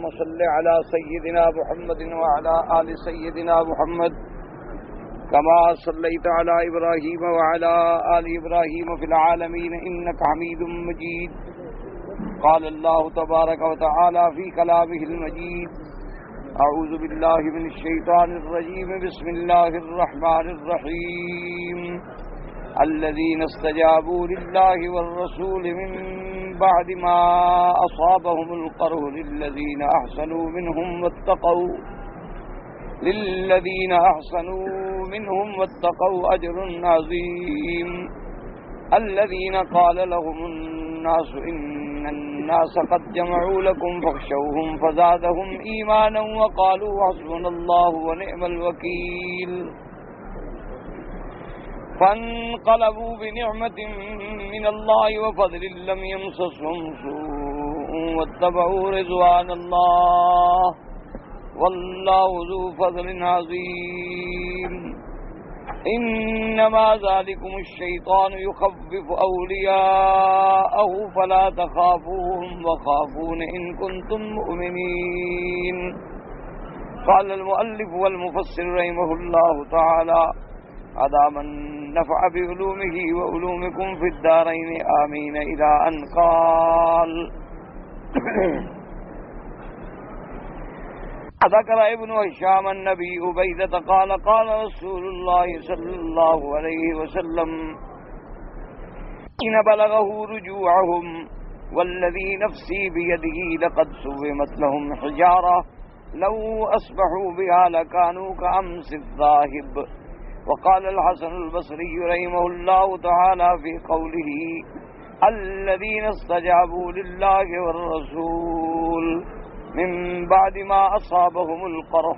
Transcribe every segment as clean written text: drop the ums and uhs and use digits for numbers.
اللهم صل على سيدنا محمد وعلى آل سيدنا محمد كما صليت على إبراهيم وعلى آل إبراهيم في العالمين إنك حميد مجيد. قال الله تبارك وتعالى في كلامه المجيد: أعوذ بالله من الشيطان الرجيم بسم الله الرحمن الرحيم. الذين استجابوا لله والرسول من بعد ما أصابهم القرح للذين أحسنوا منهم واتقوا أجر عظيم. الذين قال لهم الناس إن الناس قد جمعوا لكم فاخشوهم فزادهم إيمانا وقالوا حسبنا الله ونعم الوكيل. فانقلبوا بنعمة من الله وفضل لم يمسسهم سوء واتبعوا رضوان الله والله ذو فضل عظيم. إنما ذلكم الشيطان يخوف أولياءه فلا تخافوهم وخافون إن كنتم مؤمنين. قال المؤلف والمفسر رحمه الله تعالى: أدام النفع بعلومه وعلومكم في الدارين آمين. إلى أن قال: ذكر ابن هشام النبي عبيدة قال: قال رسول الله صلى الله عليه وسلم: إن بلغه رجوعهم والذي نفسي بيده لقد سومت لهم حجارة لو أصبحوا بها لكانوا كأمس الذاهب. وقال الحسن البصري رحمه الله تعالى في قوله: الذين استجابوا لله والرسول من بعد ما أصابهم القرح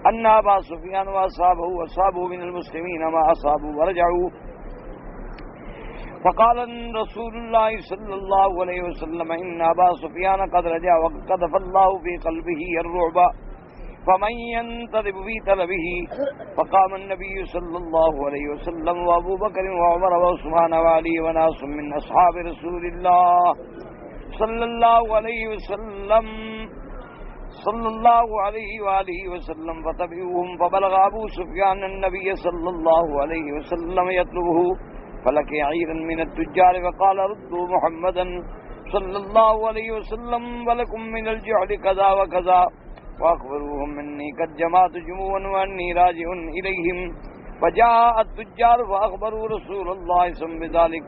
أن أبا سفيان وأصابوا من المسلمين ما أصابوا ورجعوا. فقال رسول الله صلى الله عليه وسلم: إن أبا سفيان قد رجع وقذف الله في قلبه الرعب فمن ينتظر في طلبه. فقام النبي صلى الله عليه وسلم وابو بكر وعمر وعثمان وعلي وناس من اصحاب رسول الله صلى الله عليه وآله وسلم فتبعوهم. فبلغ ابو سفيان النبي صلى الله عليه وسلم يطلبه فلقي عيرا من التجار فقال: ردوا محمدا صلى الله عليه وسلم ولكم من الجعل كذا وكذا وأخبروهم أني قد جمعت جموعا وأني راجع إليهم. فجاء التجار فأخبروا رسول الله صلى الله عليه وسلم بذلك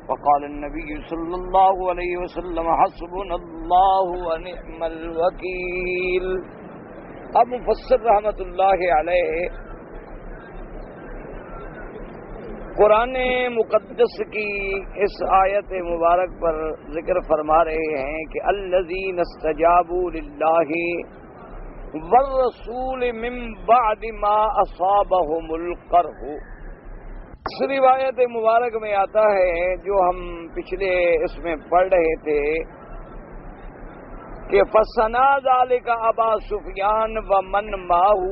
فقال النبي صلى الله عليه وسلم: حسبنا الله ونعم الوكيل. اب مفسر رحمۃ اللہ علیہ قرآن مقدس کی اس آیت مبارک پر ذکر فرما رہے ہیں کہ الذین استجابوا للہ والرسول من بعد ما اصابهم القرح. اس روایت مبارک میں آتا ہے جو ہم پچھلے اس میں پڑھ رہے تھے کہ فسنا ذالک ابا سفیان ومن معه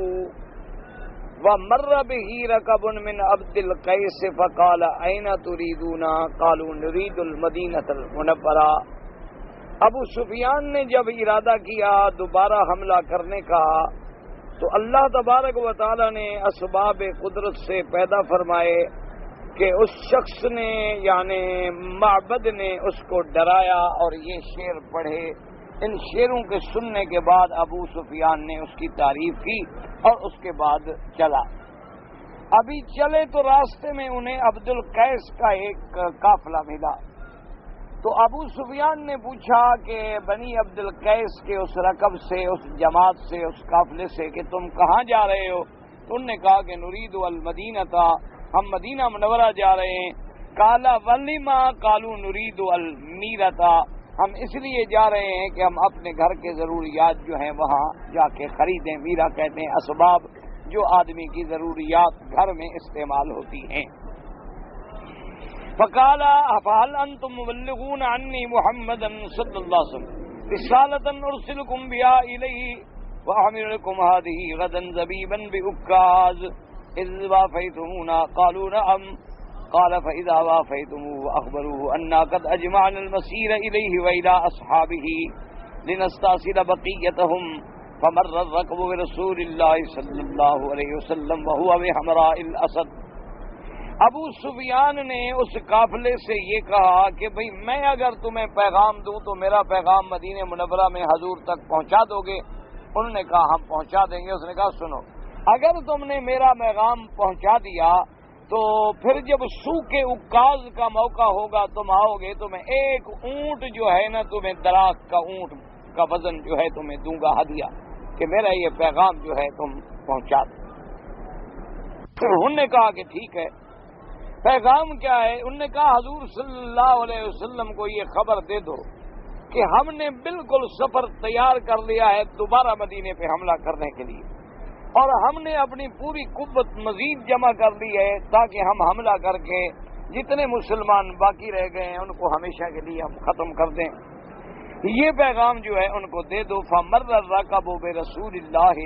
ومر به ركب من عبد القيس فقال اين تريدون قالوا نريد المدينة المنورة. ابو سفیان نے جب ارادہ کیا دوبارہ حملہ کرنے کا تو اللہ تبارک و تعالی نے اسباب قدرت سے پیدا فرمائے کہ اس شخص نے یعنی معبد نے اس کو ڈرایا اور یہ شعر پڑھے. ان شعروں کے سننے کے بعد ابو سفیان نے اس کی تعریف کی اور اس کے بعد چلا. ابھی چلے تو راستے میں انہیں عبد القیس کا ایک قافلہ ملا. تو ابو سفیان نے پوچھا کہ بنی عبد القیس کے اس رکب سے، اس جماعت سے، اس قافلے سے کہ تم کہاں جا رہے ہو؟ تو انہوں نے کہا کہ نرید المدینہ تھا، ہم مدینہ منورہ جا رہے ہیں. کالا ولیما قالوا نرید المیرہ، ہم اس لیے جا رہے ہیں کہ ہم اپنے گھر کے ضروریات جو ہیں وہاں جا کے خریدیں. میرا کہتے ہیں اسباب جو آدمی کی ضروریات گھر میں استعمال ہوتی ہیں. فقال فهل انتم مبلغون عني محمدا صلى الله عليه وسلم رسالة ارسلكم بها اليه واحملكم هذه غدا زبيبا بأكاز اذ وافيتمونا قالوا نعم قال فإذا وافيتموه أخبروه أنا قد أجمعنا المسير إليه وإلى أصحابه لنستأصل بقيتهم فمر الركب برسول الله صلی اللہ علیہ وسلم وهو بحمراء الأسد۔ ابو سفیان نے اس قافلے سے یہ کہا کہ بھئی میں اگر تمہیں پیغام دوں تو میرا پیغام مدینہ منورہ میں حضور تک پہنچا دو گے؟ انہوں نے کہا ہم پہنچا دیں گے۔ اس نے کہا سنو، اگر تم نے میرا پیغام پہنچا دیا تو پھر جب سوکھ اکاز کا موقع ہوگا تم آؤ گے تو میں ایک اونٹ جو ہے نا تمہیں دراخت کا اونٹ کا وزن جو ہے تمہیں دوں گا ہدیہ، کہ میرا یہ پیغام جو ہے تم پہنچا دو۔ انہوں نے کہا کہ ٹھیک ہے، پیغام کیا ہے؟ انہوں نے کہا حضور صلی اللہ علیہ وسلم کو یہ خبر دے دو کہ ہم نے بالکل سفر تیار کر لیا ہے دوبارہ مدینے پہ حملہ کرنے کے لیے، اور ہم نے اپنی پوری قوت مزید جمع کر لی ہے تاکہ ہم حملہ کر کے جتنے مسلمان باقی رہ گئے ہیں ان کو ہمیشہ کے لیے ہم ختم کر دیں۔ یہ پیغام جو ہے ان کو دے دو۔ فمر الرکب برسول اللہ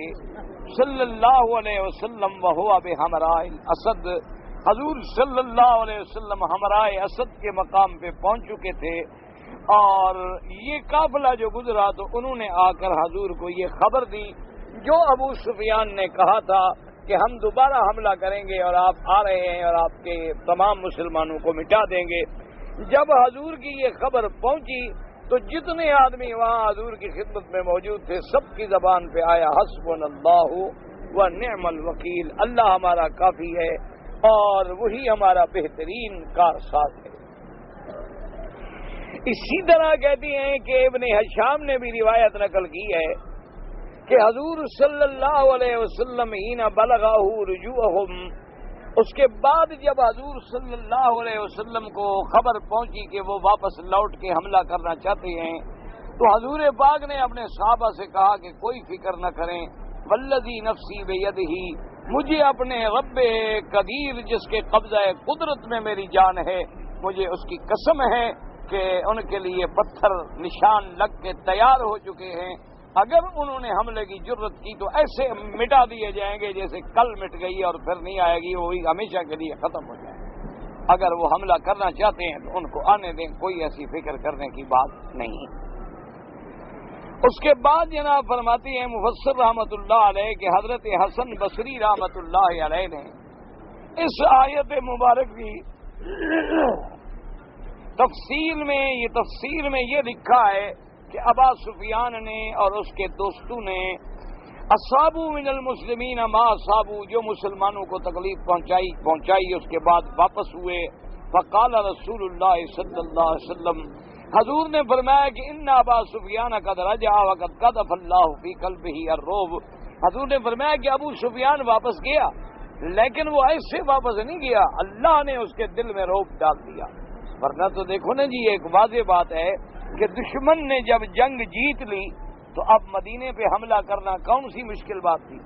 صلی اللہ علیہ وسلم وهو بحمراء الاسد، حضور صلی اللہ علیہ وسلم حمراء اسد کے مقام پہ پہنچ چکے تھے، اور یہ قافلہ جو گزرا تو انہوں نے آ کر حضور کو یہ خبر دی جو ابو سفیان نے کہا تھا کہ ہم دوبارہ حملہ کریں گے اور آپ آ رہے ہیں اور آپ کے تمام مسلمانوں کو مٹا دیں گے۔ جب حضور کی یہ خبر پہنچی تو جتنے آدمی وہاں حضور کی خدمت میں موجود تھے سب کی زبان پہ آیا حسبنا اللہ و نعم الوکیل، اللہ ہمارا کافی ہے اور وہی ہمارا بہترین کارساز ہے۔ اسی طرح کہتی ہیں کہ ابن ہشام نے بھی روایت نقل کی ہے کہ حضور صلی اللہ علیہ وسلم حین بلغہ رجوعہم، اس کے بعد جب حضور صلی اللہ علیہ وسلم کو خبر پہنچی کہ وہ واپس لوٹ کے حملہ کرنا چاہتے ہیں تو حضور پاک نے اپنے صحابہ سے کہا کہ کوئی فکر نہ کریں، والذی نفسی بیدہ، مجھے اپنے رب قدیر جس کے قبضہ قدرت میں میری جان ہے، مجھے اس کی قسم ہے کہ ان کے لیے پتھر نشان لگ کے تیار ہو چکے ہیں، اگر انہوں نے حملے کی جرت کی تو ایسے مٹا دیے جائیں گے جیسے کل مٹ گئی اور پھر نہیں آئے گی، وہی ہمیشہ کے لیے ختم ہو جائے۔ اگر وہ حملہ کرنا چاہتے ہیں تو ان کو آنے دیں، کوئی ایسی فکر کرنے کی بات نہیں۔ اس کے بعد جناب فرماتی ہیں مفسر رحمت اللہ علیہ کہ حضرت حسن بصری رحمت اللہ علیہ نے اس آیت مبارک کی تفسیر میں یہ لکھا ہے کہ ابا سفیان نے اور اس کے دوستوں نے اصابو من المسلمین ما اصابو، جو مسلمانوں کو تکلیف پہنچائی اس کے بعد واپس ہوئے۔ فقال رسول اللہ صلی اللہ علیہ وسلم، حضور نے فرمایا کہ ان ابا سفیان قد رجع وقد قذف اللہ فی قلبہ الرعب، حضور نے فرمایا کہ ابو سفیان واپس گیا لیکن وہ ایسے واپس نہیں گیا، اللہ نے اس کے دل میں رعب ڈال دیا۔ ورنہ تو دیکھو نا جی، ایک واضح بات ہے کہ دشمن نے جب جنگ جیت لی تو اب مدینے پہ حملہ کرنا کون سی مشکل بات تھی؟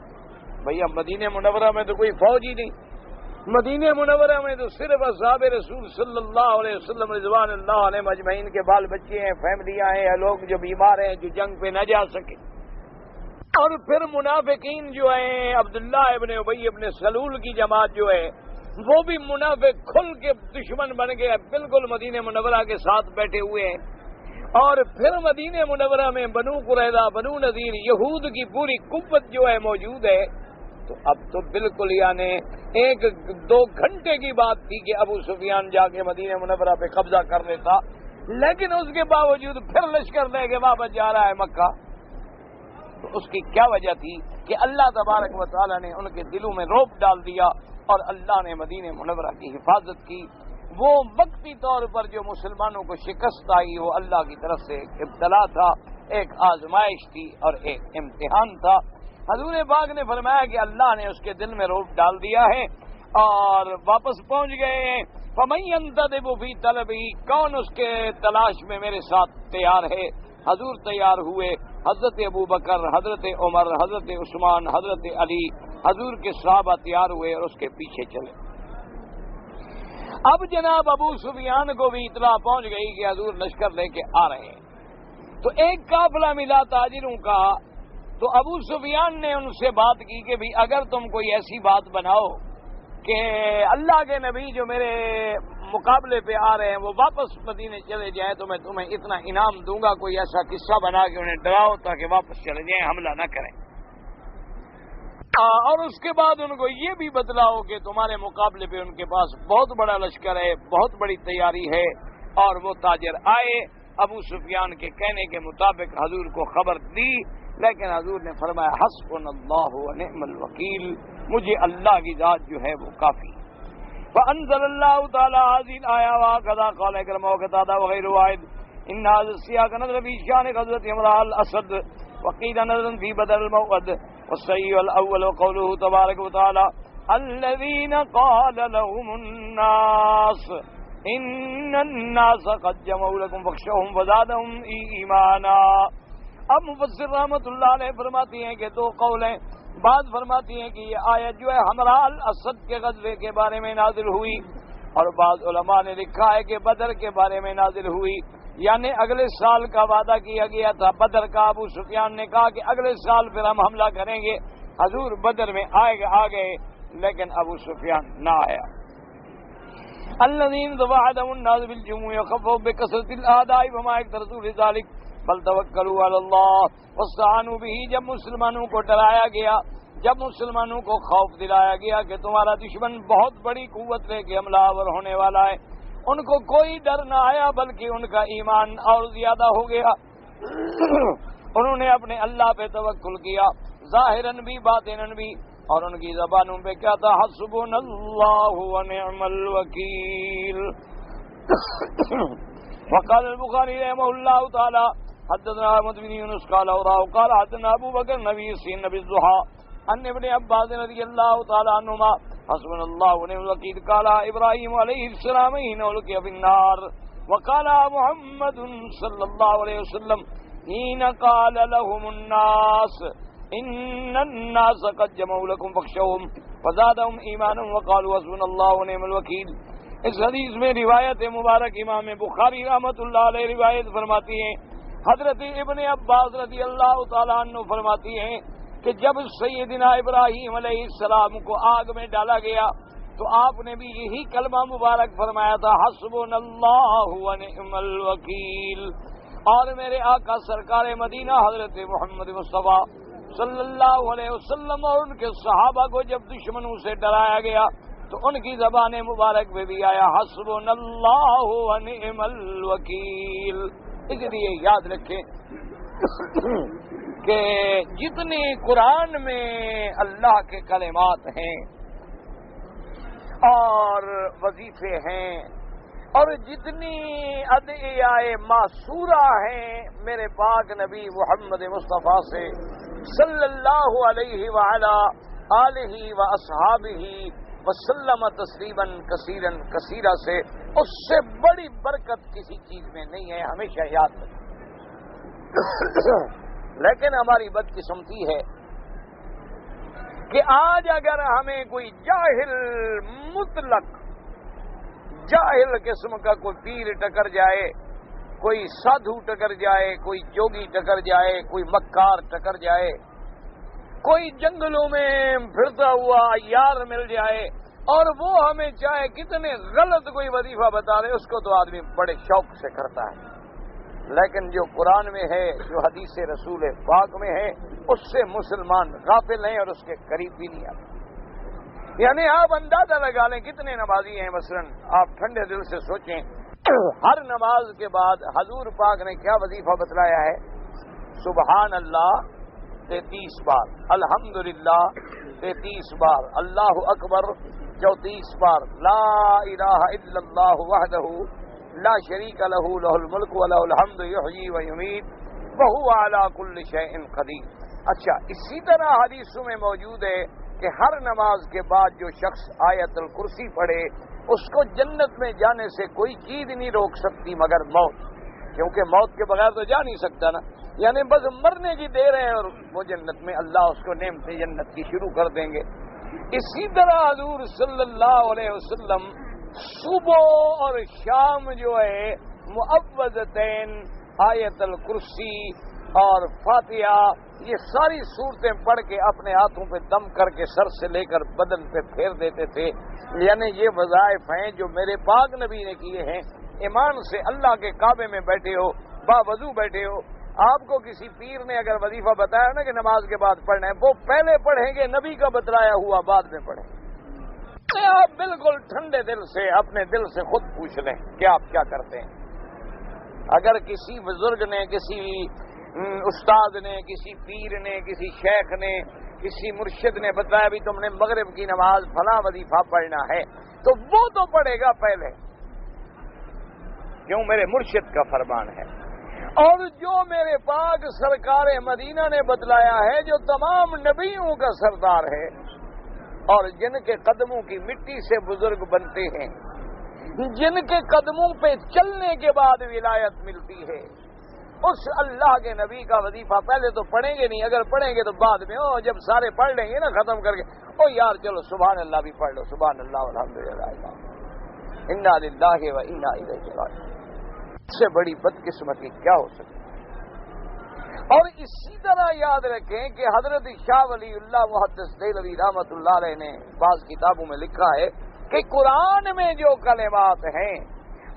بھئی اب مدینہ منورہ میں تو کوئی فوج ہی نہیں، مدینہ منورہ میں تو صرف اصحاب رسول صلی اللہ علیہ وسلم رضوان اللہ علیہ مجمعین کے بال بچے ہیں، فیملیاں ہیں، لوگ جو بیمار ہیں جو جنگ پہ نہ جا سکے۔ اور پھر منافقین جو ہیں، عبداللہ ابن ابی ابن سلول کی جماعت جو ہے وہ بھی منافق کھل کے دشمن بن گئے، بالکل مدینہ منورہ کے ساتھ بیٹھے ہوئے ہیں۔ اور پھر مدینہ منورہ میں بنو قریظہ، بنو نذیر، یہود کی پوری قوت جو ہے موجود ہے۔ تو اب تو بالکل یعنی ایک دو گھنٹے کی بات تھی کہ ابو سفیان جا کے مدینہ منورہ پہ قبضہ کر لیتا، لیکن اس کے باوجود پھر لشکر لے کے واپس جا رہا ہے مکہ۔ تو اس کی کیا وجہ تھی کہ اللہ تبارک و تعالیٰ نے ان کے دلوں میں رعب ڈال دیا اور اللہ نے مدینہ منورہ کی حفاظت کی۔ وہ وقتی طور پر جو مسلمانوں کو شکست آئی وہ اللہ کی طرف سے ایک ابتلا تھا، ایک آزمائش تھی اور ایک امتحان تھا۔ حضور پاک نے فرمایا کہ اللہ نے اس کے دل میں رعب ڈال دیا ہے اور واپس پہنچ گئے ہیں۔ فَمَن يَنْتَدِبُ فِي طَلَبِهِ، کون اس کے تلاش میں میرے ساتھ تیار ہے؟ حضور تیار ہوئے، حضرت ابو بکر، حضرت عمر، حضرت عثمان، حضرت علی، حضور کے صحابہ تیار ہوئے اور اس کے پیچھے چلے۔ اب جناب ابو سفیان کو بھی اطلاع پہنچ گئی کہ حضور لشکر لے کے آ رہے ہیں، تو ایک قافلہ ملا تاجروں کا۔ تو ابو سفیان نے ان سے بات کی کہ بھی اگر تم کوئی ایسی بات بناؤ کہ اللہ کے نبی جو میرے مقابلے پہ آ رہے ہیں وہ واپس مدینے چلے جائیں تو میں تمہیں اتنا انعام دوں گا، کوئی ایسا قصہ بنا کے انہیں ڈراؤ تاکہ واپس چلے جائیں، حملہ نہ کریں۔ اور اس کے بعد ان کو یہ بھی بتلاؤ کہ تمہارے مقابلے پہ ان کے پاس بہت بڑا لشکر ہے، بہت بڑی تیاری ہے۔ اور وہ تاجر آئے، ابو سفیان کے کہنے کے مطابق حضور کو خبر دی، لیکن حضور نے فرمایا حسبنا اللہ ونعم الوکیل، مجھے اللہ کی ذات جو ہے وہ کافی۔ فانزل اللہ تعالی هذه الآية وهكذا قال اكرم وقتادہ وغير واحد ان هذا السياق نظر في شان غزوة امراء الاسد وقيل نظر في بدر الموعد والصحيح الاول وقوله تبارك وتعالى الذين قال لهم الناس ان الناس قد جمعوا لكم فاخشوهم فزادهم ایمانا۔ اب مفسر رحمۃ اللہ علیہ فرماتی ہیں کہ دو قول ہیں، بعض فرماتی ہیں کہ یہ آیت جو ہے حمراء الاسد کے غزوے کے بارے میں نازل ہوئی، اور بعض علماء نے لکھا ہے کہ بدر کے بارے میں نازل ہوئی، یعنی اگلے سال کا وعدہ کیا گیا تھا بدر کا۔ ابو سفیان نے کہا کہ اگلے سال پھر ہم حملہ کریں گے، حضور بدر میں آ گئے لیکن ابو سفیان نہ آیا۔ الذين وعدهم الناس بالجموع يخفوا بكثرة الأعداء وما يقدروا لذلك بل توکلوا علی اللہ واستعانوا به۔ جب مسلمانوں کو ڈرایا گیا، جب مسلمانوں کو خوف دلایا گیا کہ تمہارا دشمن بہت بڑی قوت لے کے حملہ آور ہونے والا ہے، ان کو کوئی ڈر نہ آیا بلکہ ان کا ایمان اور زیادہ ہو گیا۔ انہوں نے اپنے اللہ پہ توکل کیا، ظاہراً بھی باطناً بھی، اور ان کی زبانوں پہ کیا تھا حسبنا اللہ ونعم الوکیل۔ وقال البخاری رحمہ اللہ تعالی حدثنا احمد بن یونس قال قال حدثنا ابو بکر نبی سین نبی الضحى ان ابن عباس رضی اللہ تعالی عنہما حسبنا اللہ ونعم الوکیل قال ابراہیم علیہ السلام حين القي في النار وقال محمد صلی اللہ علیہ وسلم حين قال لهم الناس ان الناس قد جمعوا لكم فاخشوهم فزادهم ایمانا وقالوا حسبنا اللہ ونعم الوکیل۔ اس حدیث میں روایت مبارک امام بخاری رحمۃ اللہ علیہ روایت فرماتی ہیں، حضرت ابن عباس رضی اللہ تعالیٰ عنہ فرماتی ہیں کہ جب سیدنا ابراہیم علیہ السلام کو آگ میں ڈالا گیا تو آپ نے بھی یہی کلمہ مبارک فرمایا تھا حسبنا اللہ ونعم الوکیل۔ اور میرے آقا سرکار مدینہ حضرت محمد مصطفیٰ صلی اللہ علیہ وسلم اور ان کے صحابہ کو جب دشمنوں سے ڈرایا گیا تو ان کی زبان مبارک میں بھی آیا حسبنا اللہ ونعم الوکیل۔ اس لیے یاد رکھیں کہ جتنے قرآن میں اللہ کے کلمات ہیں اور وظیفے ہیں اور جتنی ادعیائے معصورہ ہیں میرے پاک نبی محمد مصطفیٰ سے صلی اللہ علیہ وعلا آلہ و اصحابہ وسلم تسلیما کثیرا کثیرا سے، اس سے بڑی برکت کسی چیز میں نہیں ہے، ہمیشہ یاد رکھیں۔ لیکن ہماری بدقسمتی ہے کہ آج اگر ہمیں کوئی جاہل مطلق جاہل قسم کا کوئی پیر ٹکر جائے، کوئی سادھو ٹکر جائے، کوئی جوگی ٹکر جائے، کوئی مکار ٹکر جائے، کوئی جنگلوں میں پھرتا ہوا عیار مل جائے اور وہ ہمیں چاہے کتنے غلط کوئی وظیفہ بتا رہے، اس کو تو آدمی بڑے شوق سے کرتا ہے، لیکن جو قرآن میں ہے، جو حدیث رسول پاک میں ہے، اس سے مسلمان غافل ہیں اور اس کے قریب بھی نہیں آتے۔ یعنی آپ اندازہ لگا لیں کتنے نمازی ہیں، مثلا آپ ٹھنڈے دل سے سوچیں ہر نماز کے بعد حضور پاک نے کیا وظیفہ بتلایا ہے؟ سبحان اللہ 33 بار، الحمدللہ 33 بار، اللہ اکبر 34 بار، لا الہ الا اللہ وحدہ لا شریک لہ لہ الملک ولہ الحمد یحیی و یمیت وہو علی کل شیء قدیر۔ اچھا، اسی طرح حدیثوں میں موجود ہے کہ ہر نماز کے بعد جو شخص آیت الکرسی پڑھے اس کو جنت میں جانے سے کوئی چیز نہیں روک سکتی مگر موت، کیونکہ موت کے بغیر تو جا نہیں سکتا نا، یعنی بس مرنے کی دیر ہے اور وہ جنت میں اللہ اس کو نعمت جنت کی شروع کر دیں گے۔ اسی طرح حضور صلی اللہ علیہ وسلم صبح اور شام جو ہے معوذتین، آیت الکرسی، اور فاتحہ، یہ ساری صورتیں پڑھ کے اپنے ہاتھوں پہ دم کر کے سر سے لے کر بدن پہ پھیر دیتے تھے. یعنی یہ وظائف ہیں جو میرے پاک نبی نے کیے ہیں. ایمان سے اللہ کے کعبے میں بیٹھے ہو، باوضو بیٹھے ہو، آپ کو کسی پیر نے اگر وظیفہ بتایا نا کہ نماز کے بعد پڑھنا ہے، وہ پہلے پڑھیں گے، نبی کا بتلایا ہوا بعد میں پڑھیں. آپ بالکل ٹھنڈے دل سے اپنے دل سے خود پوچھ لیں کہ آپ کیا کرتے ہیں. اگر کسی بزرگ نے، کسی استاد نے، کسی پیر نے، کسی شیخ نے، کسی مرشد نے بتایا بھی تم نے مغرب کی نماز فلاں وظیفہ پڑھنا ہے، تو وہ تو پڑھے گا پہلے، کیوں؟ میرے مرشد کا فرمان ہے. اور جو میرے پاک سرکار مدینہ نے بتلایا ہے، جو تمام نبیوں کا سردار ہے اور جن کے قدموں کی مٹی سے بزرگ بنتے ہیں، جن کے قدموں پہ چلنے کے بعد ولایت ملتی ہے، اس اللہ کے نبی کا وظیفہ پہلے تو پڑھیں گے نہیں. اگر پڑھیں گے تو بعد میں جب سارے پڑھ لیں گے نا ختم کر کے، یار چلو سبحان اللہ بھی پڑھ لو، سبحان اللہ الحمدللہ انا للہ و انا الیہ راجعون. اس سے بڑی بدقسمتی کیا ہو سکتی ہے؟ اور اسی طرح یاد رکھیں کہ حضرت شاہ ولی اللہ محدث دہلوی رحمۃ اللہ علیہ نے بعض کتابوں میں لکھا ہے کہ قرآن میں جو کلمات ہیں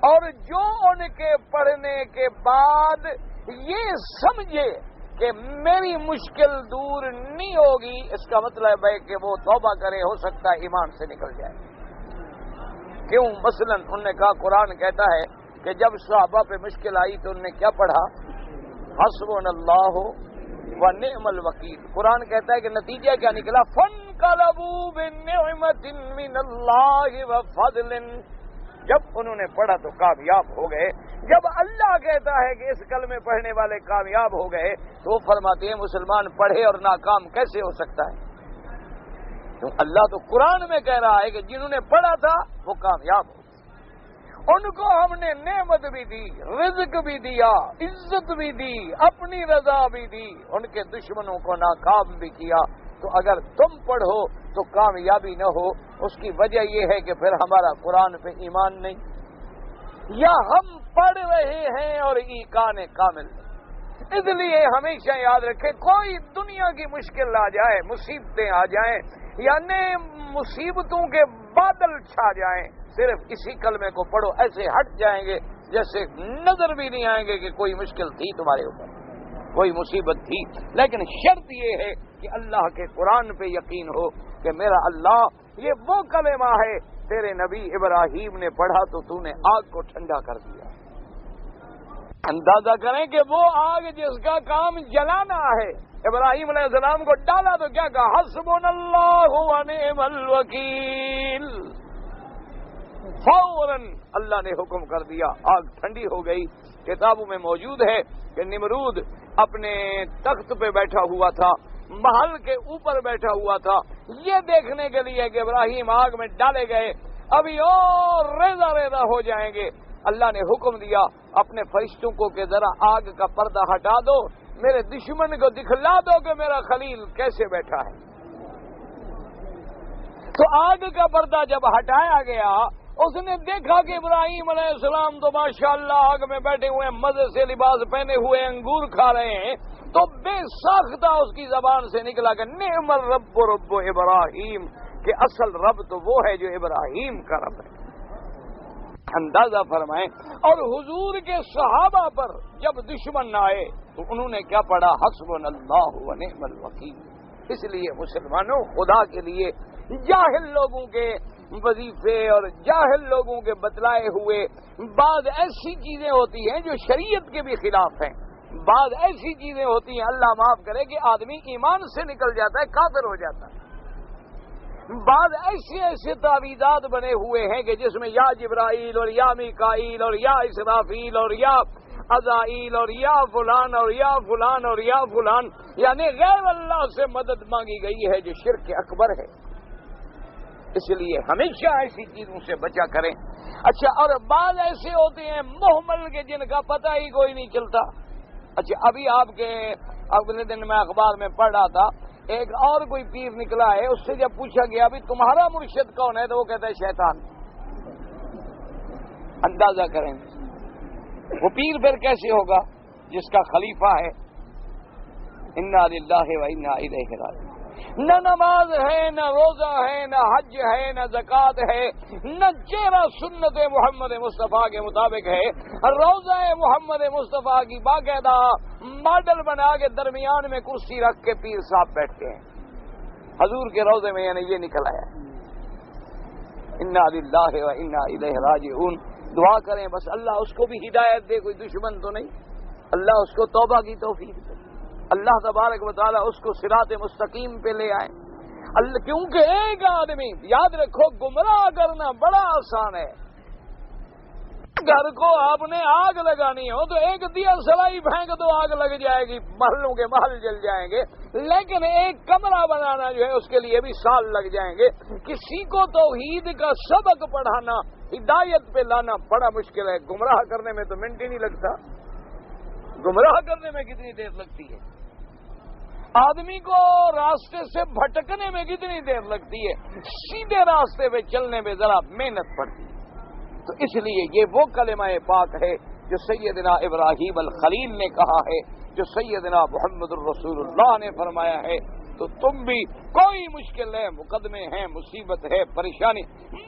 اور جو ان کے پڑھنے کے بعد یہ سمجھے کہ میری مشکل دور نہیں ہوگی، اس کا مطلب ہے کہ وہ توبہ کرے، ہو سکتا ہے ایمان سے نکل جائے. کیوں؟ مثلا انہوں نے کہا قرآن کہتا ہے کہ جب صحابہ پہ مشکل آئی تو انہوں نے کیا پڑھا؟ حسبنا اللہ و نعم الوکیل. قرآن کہتا ہے کہ نتیجہ کیا نکلا؟ فانقلبوا بنعمت من اللہ وفضل. جب انہوں نے پڑھا تو کامیاب ہو گئے. جب اللہ کہتا ہے کہ اس کلمے پڑھنے والے کامیاب ہو گئے تو وہ فرماتے ہیں مسلمان پڑھے اور ناکام کیسے ہو سکتا ہے؟ تو اللہ تو قرآن میں کہہ رہا ہے کہ جنہوں نے پڑھا تھا وہ کامیاب ہو. ان کو ہم نے نعمت بھی دی، رزق بھی دیا، عزت بھی دی، اپنی رضا بھی دی، ان کے دشمنوں کو ناکام بھی کیا. تو اگر تم پڑھو تو کامیابی نہ ہو، اس کی وجہ یہ ہے کہ پھر ہمارا قرآن پہ ایمان نہیں، یا ہم پڑھ رہے ہیں اور ایقان کامل نہیں. اس لیے ہمیشہ یاد رکھیں، کوئی دنیا کی مشکل آ جائے، مصیبتیں آ جائیں، یعنی مصیبتوں کے بادل چھا جائیں، صرف اسی کلمے کو پڑھو، ایسے ہٹ جائیں گے جیسے نظر بھی نہیں آئیں گے کہ کوئی مشکل تھی تمہارے اوپر، کوئی مصیبت تھی. لیکن شرط یہ ہے کہ اللہ کے قرآن پہ یقین ہو کہ میرا اللہ یہ وہ کلمہ ہے تیرے نبی ابراہیم نے پڑھا تو تو نے آگ کو ٹھنڈا کر دیا. اندازہ کریں کہ وہ آگ جس کا کام جلانا ہے، ابراہیم علیہ السلام کو ڈالا تو کیا کہا؟ حسبنا اللہ و نعم الوکیل. فوراً اللہ نے حکم کر دیا، آگ ٹھنڈی ہو گئی. کتابوں میں موجود ہے کہ نمرود اپنے تخت پہ بیٹھا ہوا تھا، محل کے اوپر بیٹھا ہوا تھا، یہ دیکھنے کے لیے کہ ابراہیم آگ میں ڈالے گئے ابھی اور ریزہ ریزہ ہو جائیں گے. اللہ نے حکم دیا اپنے فرشتوں کو کہ ذرا آگ کا پردہ ہٹا دو، میرے دشمن کو دکھلا دو کہ میرا خلیل کیسے بیٹھا ہے. تو آگ کا پردہ جب ہٹایا گیا، اس نے دیکھا کہ ابراہیم علیہ السلام تو ماشاءاللہ آگ میں بیٹھے ہوئے ہیں، مزے سے لباس پہنے ہوئے انگور کھا رہے ہیں. تو بے ساختہ اس کی زبان سے نکلا کہ نعم الرب رب ابراہیم، کہ اصل رب تو وہ ہے جو ابراہیم کا رب ہے. اندازہ فرمائیں. اور حضور کے صحابہ پر جب دشمن آئے تو انہوں نے کیا پڑھا؟ حسبنا اللہ و نعم الوکیل. اس لیے مسلمانوں، خدا کے لیے جاہل لوگوں کے وظیفے اور جاہل لوگوں کے بتلائے ہوئے بعض ایسی چیزیں ہوتی ہیں جو شریعت کے بھی خلاف ہیں، بعض ایسی چیزیں ہوتی ہیں اللہ معاف کرے کہ آدمی ایمان سے نکل جاتا ہے، کافر ہو جاتا ہے. بعض ایسے تعویذات بنے ہوئے ہیں کہ جس میں یا جبرائیل اور یا میکائیل اور یا اسرافیل اور یا عزائیل اور یا فلان اور یا فلان اور یا فلان، یعنی غیر اللہ سے مدد مانگی گئی ہے، جو شرک اکبر ہے. اس لیے ہمیشہ ایسی چیزوں سے بچا کریں. اچھا، اور بعض ایسے ہوتے ہیں محمل کے جن کا پتہ ہی کوئی نہیں چلتا. اچھا، ابھی آپ کے اگلے دن میں اخبار میں پڑھ رہا تھا، ایک اور کوئی پیر نکلا ہے، اس سے جب پوچھا گیا ابھی تمہارا مرشد کون ہے تو وہ کہتا ہے شیطان. اندازہ کریں وہ پیر پھر کیسے ہوگا جس کا خلیفہ ہے انا للہ و انا الیہ راجعون۔ نہ نماز ہے، نہ روزہ ہے، نہ حج ہے، نہ زکوٰۃ ہے، نہ چہرہ سنت محمد مصطفیٰ کے مطابق ہے۔ روزہ محمد مصطفیٰ کی باقاعدہ ماڈل بنا کے درمیان میں کرسی رکھ کے پیر صاحب بیٹھتے ہیں۔ حضور کے روزے میں یعنی یہ نکل آیا۔ انا للہ و انا الیہ راجعون۔ دعا کریں بس اللہ اس کو بھی ہدایت دے، کوئی دشمن تو نہیں، اللہ اس کو توبہ کی توفیق دے، اللہ تبارک و تعالیٰ اس کو صراط مستقیم پہ لے آئے۔ اللہ کیونکہ ایک آدمی، یاد رکھو، گمراہ کرنا بڑا آسان ہے۔ گھر کو آپ نے آگ لگانی ہو تو ایک دیا سلائی پھینک دو، آگ لگ جائے گی، محلوں کے محل جل جائیں گے۔ لیکن ایک کمرہ بنانا جو ہے اس کے لیے بھی سال لگ جائیں گے۔ کسی کو توحید کا سبق پڑھانا، ہدایت پہ لانا بڑا مشکل ہے۔ گمراہ کرنے میں تو منٹ ہی نہیں لگتا، گمراہ کرنے میں کتنی دیر لگتی ہے؟ آدمی کو راستے سے بھٹکنے میں کتنی دیر لگتی ہے؟ سیدھے راستے پہ چلنے میں ذرا محنت پڑتی ہے۔ تو اس لیے یہ وہ کلمہ پاک ہے جو سیدنا ابراہیم الخلیل نے کہا ہے، جو سیدنا محمد الرسول اللہ نے فرمایا ہے۔ تو تم بھی کوئی مشکل ہے، مقدمے ہیں، مصیبت ہے، پریشانی،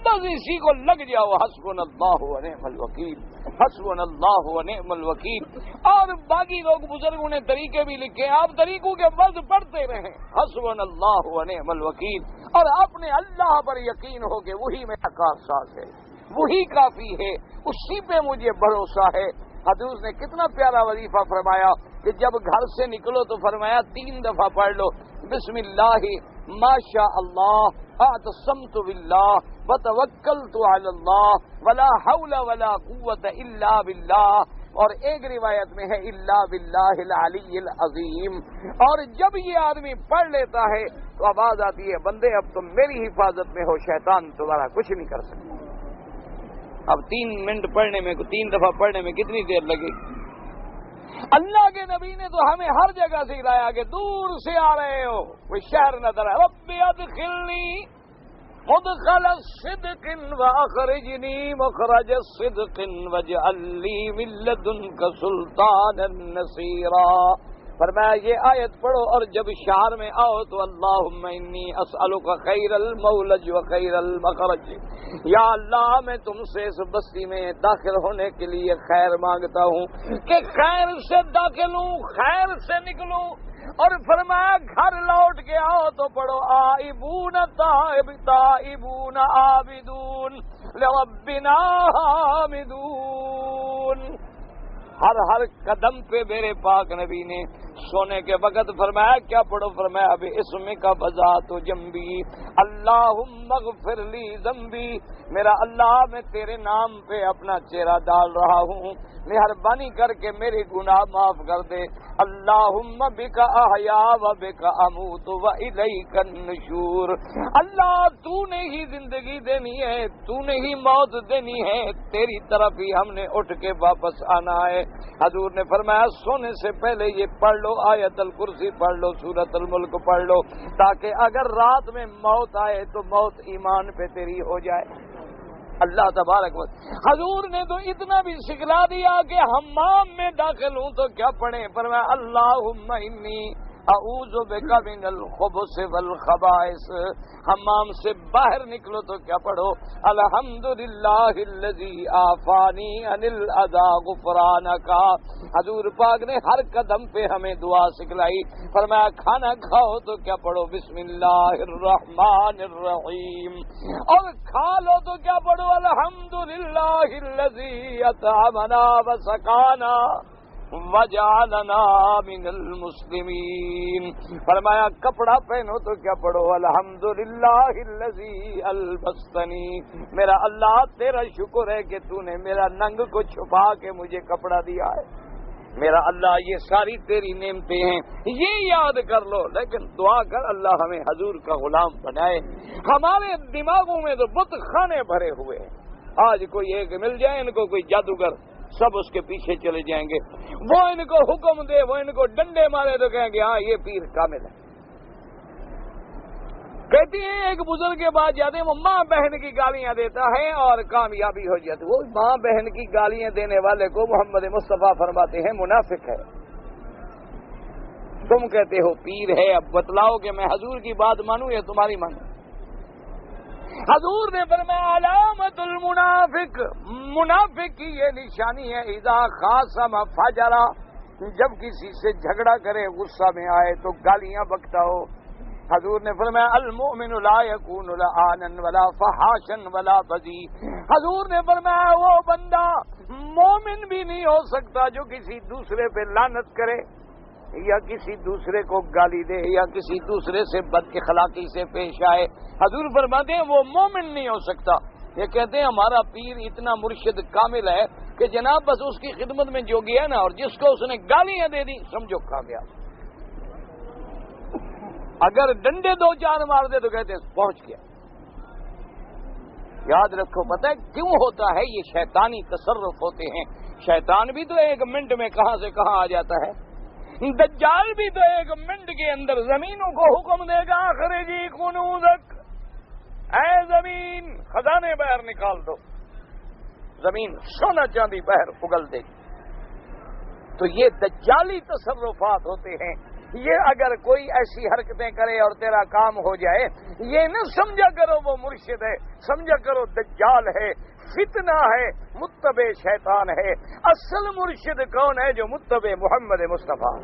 بس اسی کو لگ جاؤ، حسبنا اللہ و نعم الوکیل، حسبنا اللہ و نعم الوکیل۔ اور باقی لوگ بزرگوں نے طریقے بھی لکھے، آپ طریقوں کے لفظ پڑھتے رہیں، حسبنا اللہ و نعم الوکیل، اور اپنے اللہ پر یقین ہو کہ وہی میرا کارساز ہے، وہی کافی ہے، اسی پہ مجھے بھروسہ ہے۔ حضور نے کتنا پیارا وظیفہ فرمایا کہ جب گھر سے نکلو تو فرمایا 3 دفعہ پڑھ لو، بسم اللہ ما شاء اللہ اعتصمت باللہ وتوکلت علی اللہ ولا حول ولا قوت الا باللہ، اور ایک روایت میں ہے الا باللہ العلی العظیم۔ اور جب یہ آدمی پڑھ لیتا ہے تو آواز آتی ہے، بندے اب تم میری حفاظت میں ہو، شیطان تمہارا کچھ نہیں کر سکتا۔ اب 3 منٹ پڑھنے میں، 3 دفعہ پڑھنے میں کتنی دیر لگے گی؟ اللہ کے نبی نے تو ہمیں ہر جگہ سے لایا کہ دور سے آ رہے ہو، کوئی شہر نظر ہے، رب ادخلنی مدخل صدق واخرجنی مخرج صدق واجعل لی من لدنک سلطانا نصیرا۔ فرمایا یہ آیت پڑھو اور جب شہر میں آؤ تو اللہم انی اسألک خیر المولج و خیر المخرج، یا اللہ میں تم سے اس بستی میں داخل ہونے کے لیے خیر مانگتا ہوں کہ خیر سے داخل ہوں، خیر سے نکلوں۔ اور فرمایا گھر لوٹ کے آؤ تو پڑھو آئبون تائبون عابدون لربنا حامدون۔ ہر قدم پہ میرے پاک نبی نے سونے کے وقت فرمایا کیا پڑھو؟ فرمایا اب اسمک بذات جنبی اللہم اغفر لی ذنبی، میرا اللہ میں تیرے نام پہ اپنا چہرہ ڈال رہا ہوں، مہربانی کر کے میرے گناہ معاف کر دے۔ اللہم بک احیا و بک اموت و الیک النشور، اللہ تو نے ہی زندگی دینی ہے، تو نے ہی موت دینی ہے، تیری طرف ہی ہم نے اٹھ کے واپس آنا ہے۔ حضور نے فرمایا سونے سے پہلے یہ پڑھ لو، آیت الکرسی پڑھ لو، سورۃ الملک پڑھ لو، تاکہ اگر رات میں موت آئے تو موت ایمان پہ تیری ہو جائے۔ اللہ تبارک و حضور نے تو اتنا بھی سکھلا دیا کہ حمام میں داخل ہوں تو کیا پڑھیں؟ فرمایا اللہم انی اعوذ بک من الخبث والخبائث، حمام سے باہر نکلو تو کیا پڑھو؟ الحمدللہ الذی عافانی عن الاذی غفرانک۔ حضور پاک نے ہر قدم پہ ہمیں دعا سکھلائی۔ فرمایا کھانا کھاؤ تو کیا پڑھو؟ بسم اللہ الرحمن الرحیم، اور کھا لو تو کیا پڑھو؟ الحمدللہ الذی اطعمنا وسقانا وجعلنا من المسلمین۔ فرمایا کپڑا پہنو تو کیا پڑھو؟ الحمدللہ الذی البستنی، میرا اللہ تیرا شکر ہے کہ تو نے میرا ننگ کو چھپا کے مجھے کپڑا دیا ہے۔ میرا اللہ یہ ساری تیری نعمتیں ہیں، یہ یاد کر لو، لیکن دعا کر اللہ ہمیں حضور کا غلام بنائے۔ ہمارے دماغوں میں تو بت خانے بھرے ہوئے ہیں، آج کوئی ایک مل جائے ان کو کوئی جادوگر، سب اس کے پیچھے چلے جائیں گے، وہ ان کو حکم دے، وہ ان کو ڈنڈے مارے تو کہیں گے ہاں یہ پیر کامل ہے۔ کہتی ہیں ایک بزرگ کے بعد جاتے ہیں وہ ماں بہن کی گالیاں دیتا ہے اور کامیابی ہو جاتی ہے۔ وہ ماں بہن کی گالیاں دینے والے کو محمد مصطفیٰ فرماتے ہیں منافق ہے۔ تم کہتے ہو پیر ہے، اب بتلاؤ کہ میں حضور کی بات مانوں یا تمہاری مانوں؟ حضور نے فرمایا علامت المنافق، منافق کی یہ نشانی ہے اذا خاصم فجرا، جب کسی سے جھگڑا کرے، غصہ میں آئے تو گالیاں بکتا ہو۔ حضور نے فرمایا المؤمن لا يكون لعانا ولا فحاشا ولا بذی، حضور نے فرمایا وہ بندہ مومن بھی نہیں ہو سکتا جو کسی دوسرے پہ لعنت کرے یا کسی دوسرے کو گالی دے یا کسی دوسرے سے بد اخلاقی سے پیش آئے۔ حضور فرماتے ہیں وہ مومن نہیں ہو سکتا۔ یہ کہتے ہیں ہمارا پیر اتنا مرشد کامل ہے کہ جناب بس اس کی خدمت میں جو گیا نا اور جس کو اس نے گالیاں دے دی سمجھو کامیاب، اگر ڈنڈے دو چار مار دے تو کہتے ہیں پہنچ گیا۔ یاد رکھو، پتہ ہے کیوں ہوتا ہے؟ یہ شیطانی تصرف ہوتے ہیں۔ شیطان بھی تو ایک منٹ میں کہاں سے کہاں آ جاتا ہے، دجال بھی تو ایک منٹ کے اندر زمینوں کو حکم دے گا اخرجی کنوزک، اے زمین خزانے باہر نکال دو، زمین سونا چاندی باہر اگل دے گی۔ تو یہ دجالی تصرفات ہوتے ہیں۔ یہ اگر کوئی ایسی حرکتیں کرے اور تیرا کام ہو جائے، یہ نہ سمجھا کرو وہ مرشد ہے، سمجھا کرو دجال ہے، فتنہ ہے، متبع شیطان ہے۔ اصل مرشد کون ہے؟ جو متبع محمد مصطفیٰ،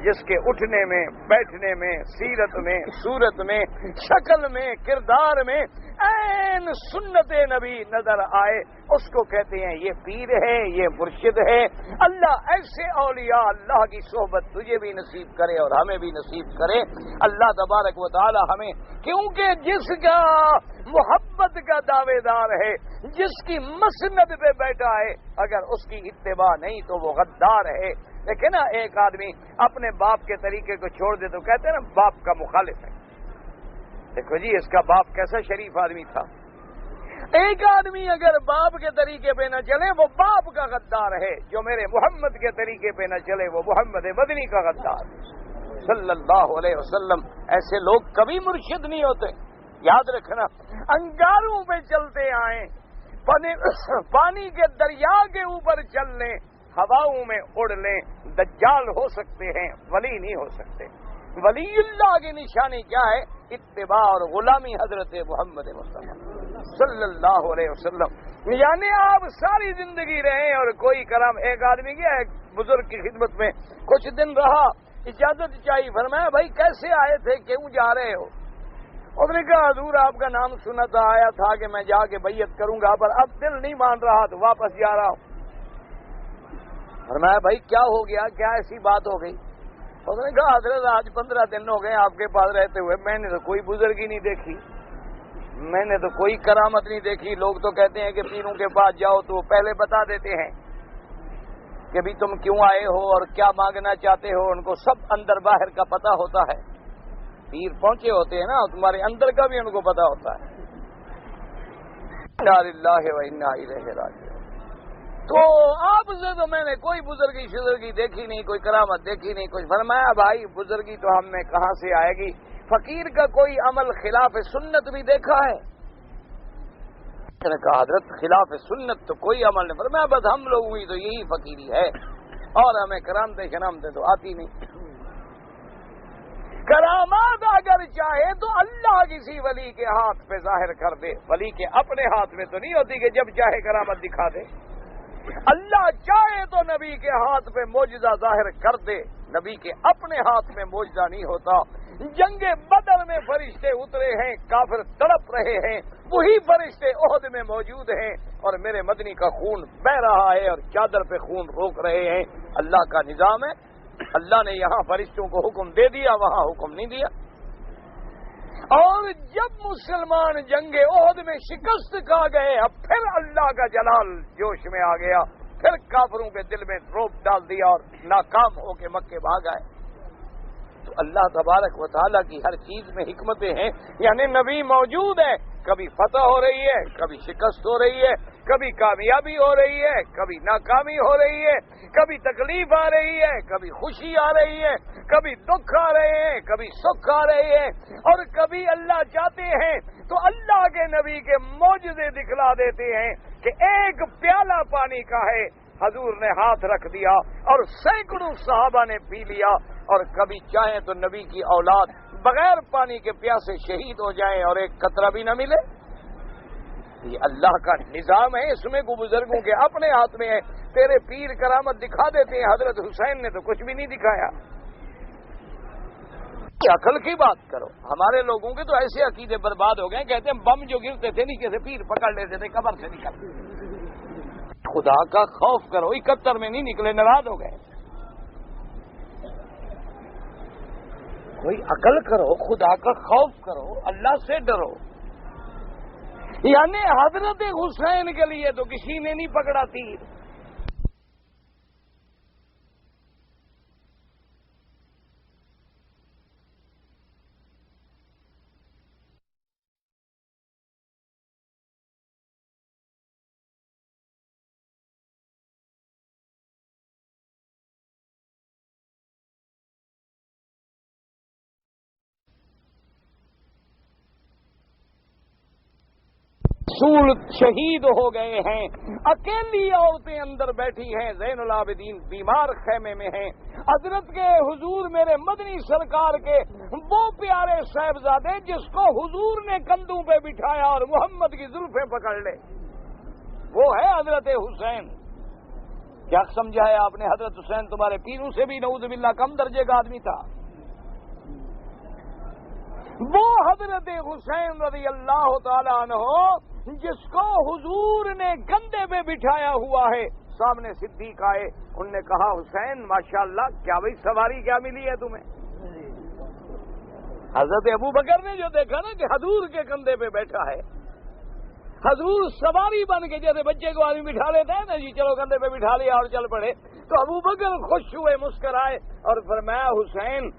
جس کے اٹھنے میں، بیٹھنے میں، سیرت میں، صورت میں، شکل میں، کردار میں عین سنت نبی نظر آئے، اس کو کہتے ہیں یہ پیر ہے، یہ مرشد ہے۔ اللہ ایسے اولیاء اللہ کی صحبت تجھے بھی نصیب کرے اور ہمیں بھی نصیب کرے اللہ تبارک و تعالی ہمیں، کیونکہ جس کا محبت کا دعوے دار ہے، جس کی مسند پہ بیٹھا ہے، اگر اس کی اتباع نہیں تو وہ غدار ہے۔ دیکھیں نا، ایک آدمی اپنے باپ کے طریقے کو چھوڑ دے تو کہتے ہیں نا باپ کا مخالف ہے۔ دیکھو جی اس کا باپ کیسا شریف آدمی تھا۔ ایک آدمی اگر باپ کے طریقے پہ نہ چلے وہ باپ کا غدار ہے، جو میرے محمد کے طریقے پہ نہ چلے وہ محمد مدنی کا غدار ہے صلی اللہ علیہ وسلم۔ ایسے لوگ کبھی مرشد نہیں ہوتے، یاد رکھنا۔ انگاروں پہ چلتے آئیں، پانی کے دریا کے اوپر چل لیں، ہواؤں میں اڑ لیں، دجال ہو سکتے ہیں، ولی نہیں ہو سکتے۔ ولی اللہ کی نشانی کیا ہے؟ اتباع اور غلامی حضرت محمد مصطفیٰ صلی اللہ علیہ وسلم۔ یعنی آپ ساری زندگی رہیں اور کوئی کرام، ایک آدمی گیا ایک بزرگ کی خدمت میں، کچھ دن رہا، اجازت چاہیے، فرمایا بھائی کیسے آئے تھے، کیوں جا رہے ہو؟ اس نے کہا حضور آپ کا نام سنا تھا، آیا تھا کہ میں جا کے بیعت کروں گا، پر اب دل نہیں مان رہا تو واپس جا رہا ہوں۔ فرمایا بھائی کیا ہو گیا، کیا ایسی بات ہو گئی؟ اس نے کہا حضرت آج 15 دن ہو گئے آپ کے پاس رہتے ہوئے، میں نے تو کوئی بزرگی نہیں دیکھی، میں نے تو کوئی کرامت نہیں دیکھی۔ لوگ تو کہتے ہیں کہ پیروں کے پاس جاؤ تو وہ پہلے بتا دیتے ہیں کہ بھی تم کیوں آئے ہو اور کیا مانگنا چاہتے ہو، ان کو سب اندر باہر کا پتہ ہوتا ہے۔ پیر پہنچے ہوتے ہیں نا، تمہارے اندر کا بھی ان کو پتہ ہوتا ہے۔ انا للہ و انا الیہ راجعون۔ تو آپ سے تو میں نے کوئی بزرگی شزرگی دیکھی نہیں، کوئی کرامت دیکھی نہیں کچھ۔ فرمایا بھائی بزرگی تو ہم میں کہاں سے آئے گی، فقیر کا کوئی عمل خلاف سنت بھی دیکھا ہے؟ میں نے کہا حضرت خلاف سنت تو کوئی عمل نہیں۔ فرمایا بس ہم لوگوں کی تو یہی فقیری ہے اور ہمیں کرامتیں شنامتیں تو آتی نہیں۔ کرامات اگر چاہے تو اللہ کسی ولی کے ہاتھ پہ ظاہر کر دے، ولی کے اپنے ہاتھ میں تو نہیں ہوتی کہ جب چاہے کرامت دکھا دے۔ اللہ چاہے تو نبی کے ہاتھ پہ معجزہ ظاہر کر دے، نبی کے اپنے ہاتھ میں معجزہ نہیں ہوتا۔ جنگ بدر میں فرشتے اترے ہیں، کافر تڑپ رہے ہیں، وہی فرشتے احد میں موجود ہیں اور میرے مدنی کا خون بہ رہا ہے اور چادر پہ خون روک رہے ہیں۔ اللہ کا نظام ہے، اللہ نے یہاں فرشتوں کو حکم دے دیا، وہاں حکم نہیں دیا۔ اور جب مسلمان جنگ احد میں شکست کھا گئے، اب پھر اللہ کا جلال جوش میں آ گیا، پھر کافروں کے دل میں روب ڈال دیا اور ناکام ہو کے مکے بھاگ آئے۔ تو اللہ تبارک و تعالیٰ کی ہر چیز میں حکمتیں ہیں، یعنی نبی موجود ہے، کبھی فتح ہو رہی ہے، کبھی شکست ہو رہی ہے، کبھی کامیابی ہو رہی ہے، کبھی ناکامی ہو رہی ہے، کبھی تکلیف آ رہی ہے، کبھی خوشی آ رہی ہے، کبھی دکھ آ رہے ہیں، کبھی سکھ آ رہے ہیں، اور کبھی اللہ چاہتے ہیں تو اللہ کے نبی کے معجزے دکھلا دیتے ہیں کہ ایک پیالہ پانی کا ہے، حضور نے ہاتھ رکھ دیا اور سینکڑوں صحابہ نے پی لیا، اور کبھی چاہیں تو نبی کی اولاد بغیر پانی کے پیاسے شہید ہو جائیں اور ایک قطرہ بھی نہ ملے۔ یہ اللہ کا نظام ہے، اس میں کو بزرگوں کے اپنے ہاتھ میں ہے۔ تیرے پیر کرامت دکھا دیتے ہیں، حضرت حسین نے تو کچھ بھی نہیں دکھایا۔ عقل کی بات کرو۔ ہمارے لوگوں کے تو ایسے عقیدے برباد ہو گئے، کہتے ہیں بم جو گرتے تھے نیچے سے پیر پکڑ لیتے تھے، قبر سے نکل۔ خدا کا خوف کرو، 71 میں نہیں نکلے، ناراض ہو گئے۔ کوئی عقل کرو، خدا کا خوف کرو، اللہ سے ڈرو۔ یعنی حضرت حسین کے لیے تو کسی نے نہیں پکڑا تیر۔ رسول شہید ہو گئے ہیں، اکیلی عورتیں اندر بیٹھی ہیں، زین العابدین بیمار خیمے میں ہیں۔ حضرت کے حضور میرے مدنی سرکار کے وہ پیارے صاحبزادے جس کو حضور نے کندھوں پہ بٹھایا اور محمد کی زلفیں پکڑ لے، وہ ہے حضرت حسین۔ کیا سمجھا ہے آپ نے؟ حضرت حسین تمہارے پیروں سے بھی نعوذ باللہ کم درجے کا آدمی تھا۔ وہ حضرت حسین رضی اللہ تعالی عنہ جس کو حضور نے کندھے پہ بٹھایا ہوا ہے، سامنے صدیق آئے، انہوں نے کہا حسین ماشاءاللہ، کیا بھائی سواری کیا ملی ہے تمہیں؟ حضرت ابو بکر نے جو دیکھا نا کہ حضور کے کندھے پہ بیٹھا ہے، حضور سواری بن کے جیسے بچے کو آدمی بٹھا لیتا ہے نا، جی چلو کندھے پہ بٹھا لیا اور چل پڑے، تو ابو بکر خوش ہوئے، مسکرائے اور فرمایا حسین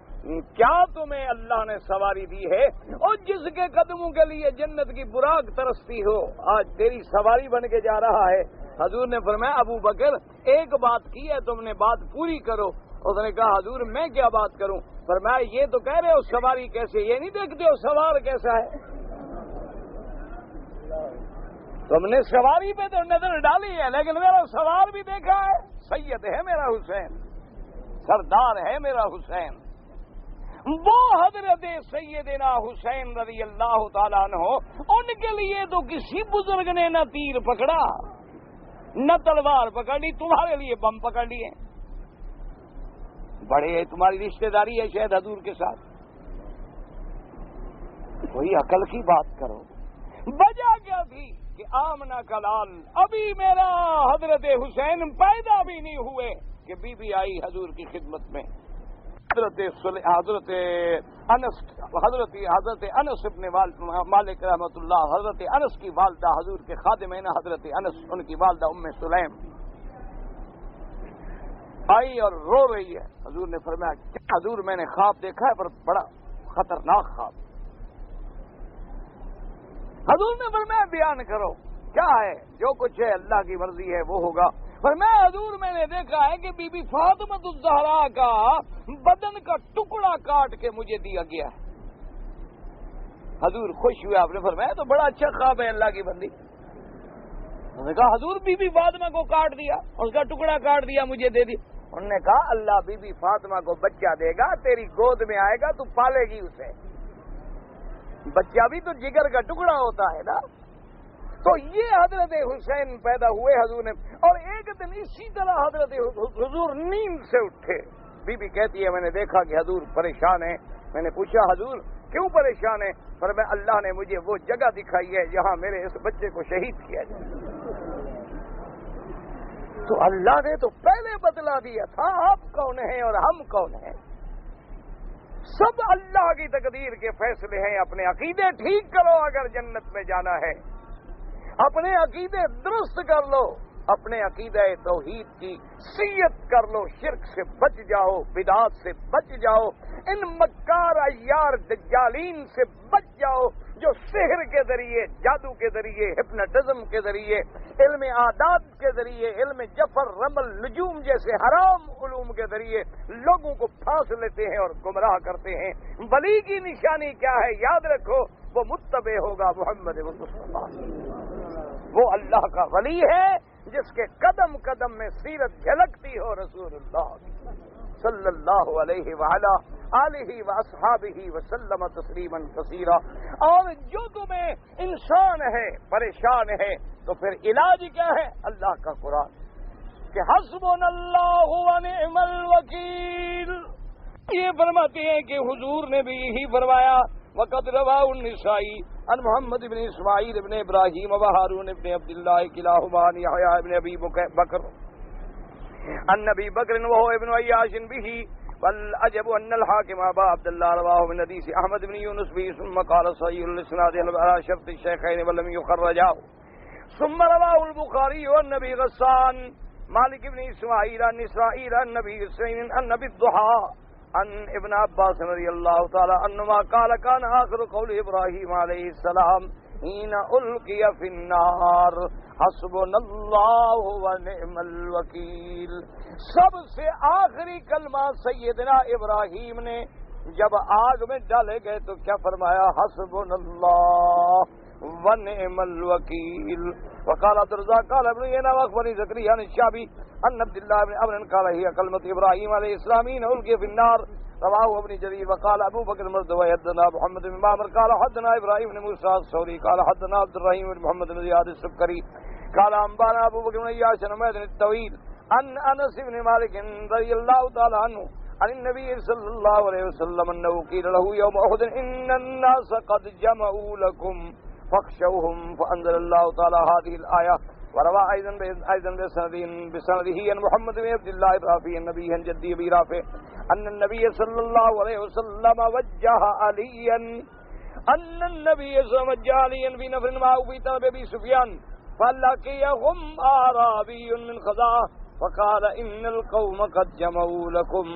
کیا تمہیں اللہ نے سواری دی ہے؟ اور جس کے قدموں کے لیے جنت کی براق ترستی ہو، آج تیری سواری بن کے جا رہا ہے۔ حضور نے فرمایا ابو بکر ایک بات کی ہے، تم نے بات پوری کرو۔ اس نے کہا حضور میں کیا بات کروں؟ فرمایا یہ تو کہہ رہے ہو سواری کیسے، یہ نہیں دیکھتے ہو سوار کیسا ہے؟ تم نے سواری پہ تو نظر ڈالی ہے، لیکن میرا سوار بھی دیکھا ہے، سید ہے میرا حسین، سردار ہے میرا حسین۔ وہ حضرت سیدنا حسین رضی اللہ تعالیٰ عنہ، ان کے لیے تو کسی بزرگ نے نہ تیر پکڑا نہ تلوار پکڑ لی، تمہارے لیے بم پکڑ لیے۔ بڑے تمہاری رشتہ داری ہے شاید حضور کے ساتھ، کوئی عقل کی بات کرو۔ وجہ کیا تھی کہ آمنہ کا لال ابھی میرا حضرت حسین پیدا بھی نہیں ہوئے کہ بی بی آئی حضور کی خدمت میں۔ حضرت انس ابن مالک رحمۃ اللہ، حضرت انس کی والدہ حضور کے خادم ہیں نا حضرت انس، ان کی والدہ ام سلیم آئی اور رو رہی ہے۔ حضور نے فرمایا کیا؟ حضور میں نے خواب دیکھا ہے پر بڑا خطرناک خواب۔ حضور نے فرمایا بیان کرو کیا ہے؟ جو کچھ ہے اللہ کی مرضی ہے وہ ہوگا۔ فرمایا حضور میں نے دیکھا ہے کہ بی بی فاطمۃ الزہرا کا بدن کا ٹکڑا کاٹ کے مجھے دیا گیا ہے۔ حضور خوش ہوئے، آپ نے فرمایا تو بڑا اچھا خواب ہے اللہ کی بندی۔ انہوں نے کہا حضور بی بی فاطمہ کو کاٹ دیا، اس کا ٹکڑا کاٹ دیا مجھے دے دی۔ انہوں نے کہا اللہ بی بی فاطمہ کو بچہ دے گا، تیری گود میں آئے گا، تو پالے گی اسے۔ بچہ بھی تو جگر کا ٹکڑا ہوتا ہے نا۔ تو یہ حضرت حسین پیدا ہوئے حضور نے، اور ایک دن اسی طرح حضرت حضور نیند سے اٹھے۔ بی بی کہتی ہے میں نے دیکھا کہ حضور پریشان ہیں۔ میں نے پوچھا حضور کیوں پریشان ہیں؟ فرمایا اللہ نے مجھے وہ جگہ دکھائی ہے جہاں میرے اس بچے کو شہید کیا جائے۔ تو اللہ نے تو پہلے بتلا دیا تھا آپ کون ہیں اور ہم کون ہیں۔ سب اللہ کی تقدیر کے فیصلے ہیں۔ اپنے عقیدے ٹھیک کرو اگر جنت میں جانا ہے، اپنے عقیدے درست کر لو، اپنے عقیدہ توحید کی سیت کر لو، شرک سے بچ جاؤ، بدعات سے بچ جاؤ، ان مکار عیار دجالین سے بچ جاؤ جو سحر کے ذریعے، جادو کے ذریعے، ہپناٹزم کے ذریعے، علم عادات کے ذریعے، علم جفر رمل نجوم جیسے حرام علوم کے ذریعے لوگوں کو پھانس لیتے ہیں اور گمراہ کرتے ہیں۔ ولی کی نشانی کیا ہے؟ یاد رکھو وہ متبع ہوگا محمد مصطفیٰ، وہ اللہ کا ولی ہے جس کے قدم قدم میں سیرت جھلکتی ہو رسول اللہ صلی اللہ علیہ وعلا آلہ واصحابہ وسلم تسلیما کثیرا۔ اور جو تمہیں انسان ہے پریشان ہے تو پھر علاج کیا ہے؟ اللہ کا قرآن کہ حسبنا اللہ ونعم الوکیل۔ یہ فرماتے ہیں کہ حضور نے بھی یہی فرمایا، وقد رواہ النسائی عن محمد بن اسماعیل بن ابراہیم وہارون بن عبداللہ کلاہما عن یحییٰ بن ابی بکر عن ابی بکر وہو ابن عیاش به والعجب ان الحاکم ابا عبداللہ رواہ من حدیث احمد بن یونس به ثم قال صحیح الاسناد على شرط الشیخین ولم یخرجا ثم رواہ البخاری عن ابی غسان مالک بن اسماعیل عن اسرائیل عن نبی حسین عن نبی الضحى عن ابن عباس رضی اللہ تعالی عنہما قال كان آخر قول ابراہیم علیہ السلام حين القی فی النار حسبنا اللہ ونعم الوکیل۔ سب سے آخری کلمہ سیدنا ابراہیم نے جب آگ میں ڈالے گئے تو کیا فرمایا؟ حسبنا اللہ ونعم الوکیل۔ وقال عبد الرزاق قال ابن عيينة واخبرني زكريا عن الشعبي ان عبد الله بن عمرو قال هي كلمة ابراهيم عليه السلام حين القي في النار رواه ابن جرير۔ وقال ابو بكر المردوي حدثنا محمد بن معمر قال حدثنا ابراهيم بن موسى الثوري قال حدثنا عبد الرحيم بن محمد بن زياد السكري قال انبانا ابو بكر بن عياش بن مالك الطويل عن انس بن مالك رضي الله تعالى عنه عن النبي صلى الله عليه وسلم انه قيل له يوم احد ان الناس قد جمعوا لكم فاخشوهم فانزل الله تعالى هذه الايه وروى ايضا بسنده عن محمد بن عبد الله رافع النبي عن جدي ابي رافع ان النبي صلى الله عليه وسلم وجه عليا في نفر معه في طلب ابي سفيان فلقيهم اعرابي من خزاعه فقال ان القوم قد جمعوا لكم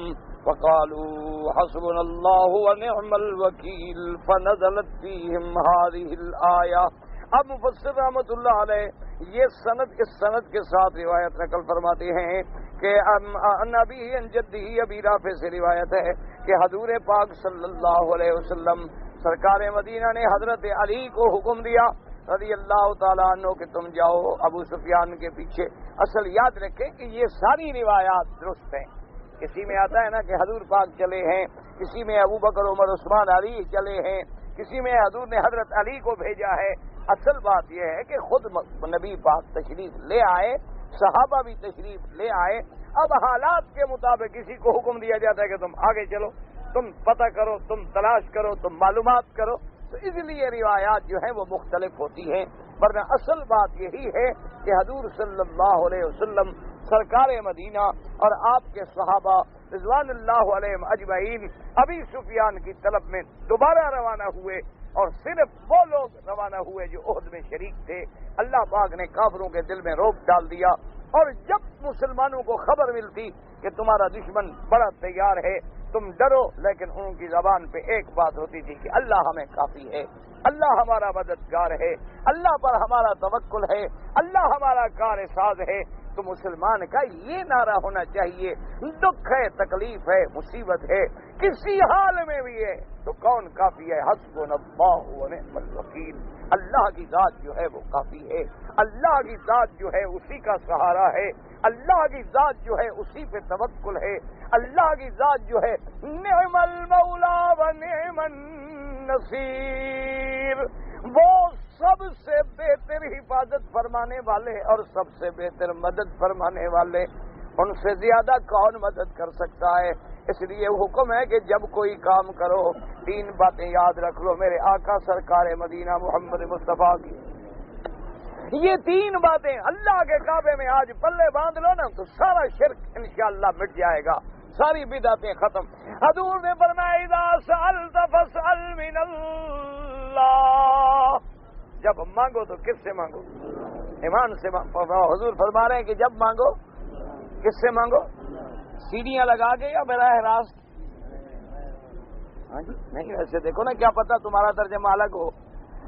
فقالوا حسبنا الله ونعم الوکیل فنزلت فيهم هذه الآية۔ اب مفسر رحمۃ اللہ علیہ یہ اس سند کے ساتھ روایت نقل فرماتے ہیں کہ نبی جدی ابی رافع سے روایت ہے کہ حضور پاک صلی اللہ علیہ وسلم سرکار مدینہ نے حضرت علی کو حکم دیا رضی اللہ تعالیٰ عنہ کہ تم جاؤ ابو سفیان کے پیچھے۔ اصل یاد رکھیں کہ یہ ساری روایات درست ہیں، کسی میں آتا ہے نا کہ حضور پاک چلے ہیں، کسی میں ابو بکر عمر عثمان علی چلے ہیں، کسی میں حضور نے حضرت علی کو بھیجا ہے۔ اصل بات یہ ہے کہ خود نبی پاک تشریف لے آئے، صحابہ بھی تشریف لے آئے، اب حالات کے مطابق کسی کو حکم دیا جاتا ہے کہ تم آگے چلو، تم پتہ کرو، تم تلاش کرو، تم معلومات کرو، تو اس لیے روایات جو ہیں وہ مختلف ہوتی ہیں، ورنہ اصل بات یہی ہے کہ حضور صلی اللہ علیہ وسلم سرکار مدینہ اور آپ کے صحابہ رضوان اللہ علیہم اجمعین ابی سفیان کی طلب میں دوبارہ روانہ ہوئے، اور صرف وہ لوگ روانہ ہوئے جو عہد میں شریک تھے۔ اللہ پاک نے کافروں کے دل میں رعب ڈال دیا، اور جب مسلمانوں کو خبر ملتی کہ تمہارا دشمن بڑا تیار ہے، تم ڈرو، لیکن ان کی زبان پہ ایک بات ہوتی تھی کہ اللہ ہمیں کافی ہے، اللہ ہمارا مددگار ہے، اللہ پر ہمارا توکل ہے، اللہ ہمارا کار ساز ہے۔ تو مسلمان کا یہ نعرہ ہونا چاہیے، دکھ ہے، تکلیف ہے، مصیبت ہے، کسی حال میں بھی ہے تو کون کافی ہے؟ حسبنا اللہ ونعم الوکیل۔ اللہ کی ذات جو ہے وہ کافی ہے، اللہ کی ذات جو ہے اسی کا سہارا ہے، اللہ کی ذات جو ہے اسی پہ توکل ہے، اللہ کی ذات جو ہے نعم المولا ونعم النصیر، وہ سب سے بہتر حفاظت فرمانے والے اور سب سے بہتر مدد فرمانے والے، ان سے زیادہ کون مدد کر سکتا ہے؟ اس لیے حکم ہے کہ جب کوئی کام کرو 3 باتیں یاد رکھ لو میرے آقا سرکار مدینہ محمد مصطفیٰ کی۔ یہ 3 باتیں اللہ کے کعبے میں آج پلے باندھ لو نا تو سارا شرک انشاءاللہ مٹ جائے گا، ساری بدعتیں ختم۔ حضور نے فرمایا اذا سألت فاسأل من اللہ، جب مانگو تو کس سے مانگو؟ ایمان سے مانگو۔ حضور فرما رہے ہیں کہ جب مانگو کس سے مانگو؟ سیڑھیاں لگا کے یا براہ راست؟ ہاں جی نہیں، ویسے دیکھو نا، کیا پتا تمہارا ترجمہ الگ ہو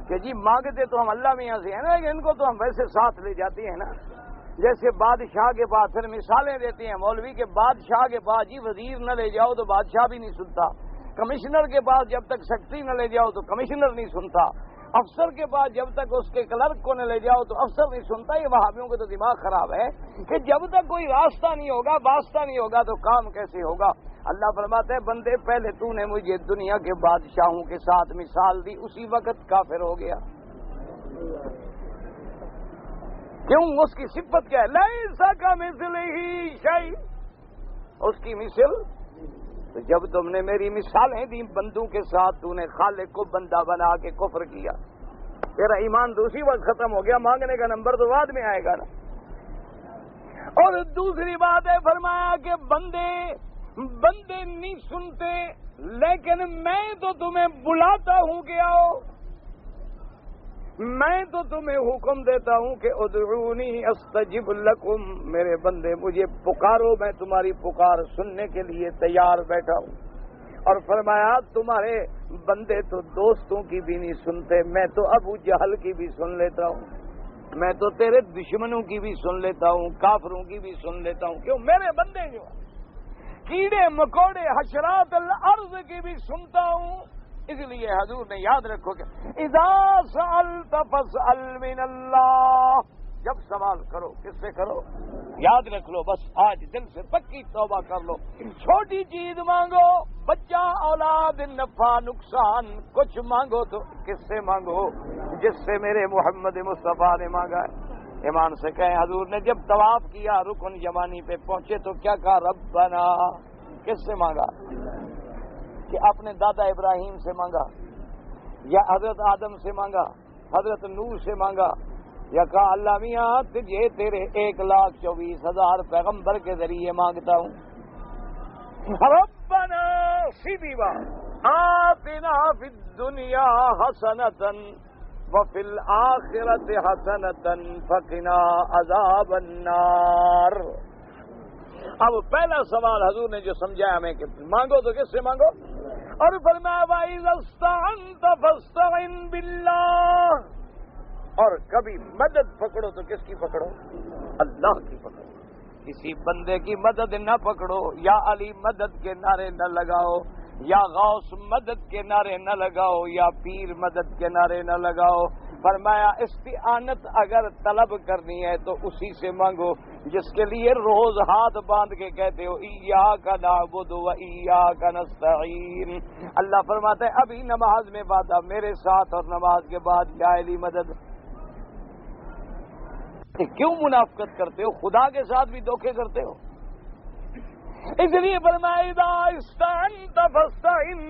کہ جی مانگتے تو ہم اللہ میاں سے ہیں نا، ان کو تو ہم ویسے ساتھ لے جاتے ہیں نا، جیسے بادشاہ کے پاس پھر مثالیں دیتے ہیں مولوی کے بادشاہ کے پاس جی وزیر نہ لے جاؤ تو بادشاہ بھی نہیں سنتا، کمشنر کے پاس جب تک سیکٹری نہ لے جاؤ تو کمشنر نہیں سنتا، افسر کے پاس جب تک اس کے کلرک کو نہ لے جاؤ تو افسر نہیں سنتا. یہ وہابیوں کا تو دماغ خراب ہے کہ جب تک کوئی راستہ نہیں ہوگا، واسطہ نہیں ہوگا تو کام کیسے ہوگا. اللہ فرماتے ہیں بندے پہلے تو نے مجھے دنیا کے بادشاہوں کے ساتھ مثال دی، اسی وقت کافر ہو گیا. کیوں؟ اس کی صفت کیا ہے؟ لیسا کمثلہ شیء، اس کی مثل. تو جب تم نے میری مثالیں دی بندوں کے ساتھ، تو نے خالق کو بندہ بنا کے کفر کیا، تیرا ایمان تو اسی وقت ختم ہو گیا. مانگنے کا نمبر تو بعد میں آئے گا نا. اور دوسری بات ہے فرمایا کہ بندے نہیں سنتے، لیکن میں تو تمہیں بلاتا ہوں کہ آؤ، میں تو تمہیں حکم دیتا ہوں کہ ادعونی استجب لکم. میرے بندے مجھے پکارو، میں تمہاری پکار سننے کے لیے تیار بیٹھا ہوں. اور فرمایا تمہارے بندے تو دوستوں کی بھی نہیں سنتے، میں تو ابو جہل کی بھی سن لیتا ہوں، میں تو تیرے دشمنوں کی بھی سن لیتا ہوں، کافروں کی بھی سن لیتا ہوں. کیوں؟ میرے بندے جو کیڑے مکوڑے حشرات الارض کی بھی سنتا ہوں. اس لیے حضور نے یاد رکھو کہ اذا سألت فاسأل من اللہ، جب سوال کرو کس سے کرو؟ یاد رکھ لو، بس آج دل سے پکی توبہ کر لو. چھوٹی چیز مانگو، بچہ، اولاد، نفع، نقصان، کچھ مانگو تو کس سے مانگو؟ جس سے میرے محمد مصطفیٰ نے مانگا ہے. ایمان سے کہیں حضور نے جب طواف کیا رکن یمانی پہ پہنچے تو کیا کہا؟ ربنا. کس سے مانگا؟ کہ اپنے دادا ابراہیم سے مانگا، یا حضرت آدم سے مانگا، حضرت نوح سے مانگا، یا کہا اللہ میاں تجھے تیرے 1,24,000 پیغمبر کے ذریعے مانگتا ہوں. ربنا سیدھی بات، آتنا فی الدنیا حسنۃ وفی الآخرۃ حسنۃ فقنا عذاب النار. اب پہلا سوال حضور نے جو سمجھایا ہمیں کہ مانگو تو کس سے مانگو؟ اور فرمایا وَإِذَا اسْتَعَنْتَ فَاسْتَعِنْ بِاللَّهِ. اور کبھی مدد پکڑو تو کس کی پکڑو؟ اللہ کی پکڑو. کسی بندے کی مدد نہ پکڑو. یا علی مدد کے نعرے نہ لگاؤ، یا غوث مدد کے نعرے نہ لگاؤ، یا پیر مدد کے نعرے نہ لگاؤ. فرمایا استعانت اگر طلب کرنی ہے تو اسی سے مانگو جس کے لیے روز ہاتھ باندھ کے کہتے ہو ایاک نعبد و ایاک نستعین. اللہ فرماتا ہے ابھی نماز میں وعدہ میرے ساتھ، اور نماز کے بعد یا علی مدد. کیوں منافقت کرتے ہو؟ خدا کے ساتھ بھی دھوکے کرتے ہو. اس لیے فرمایا اذا استعنت فاستعن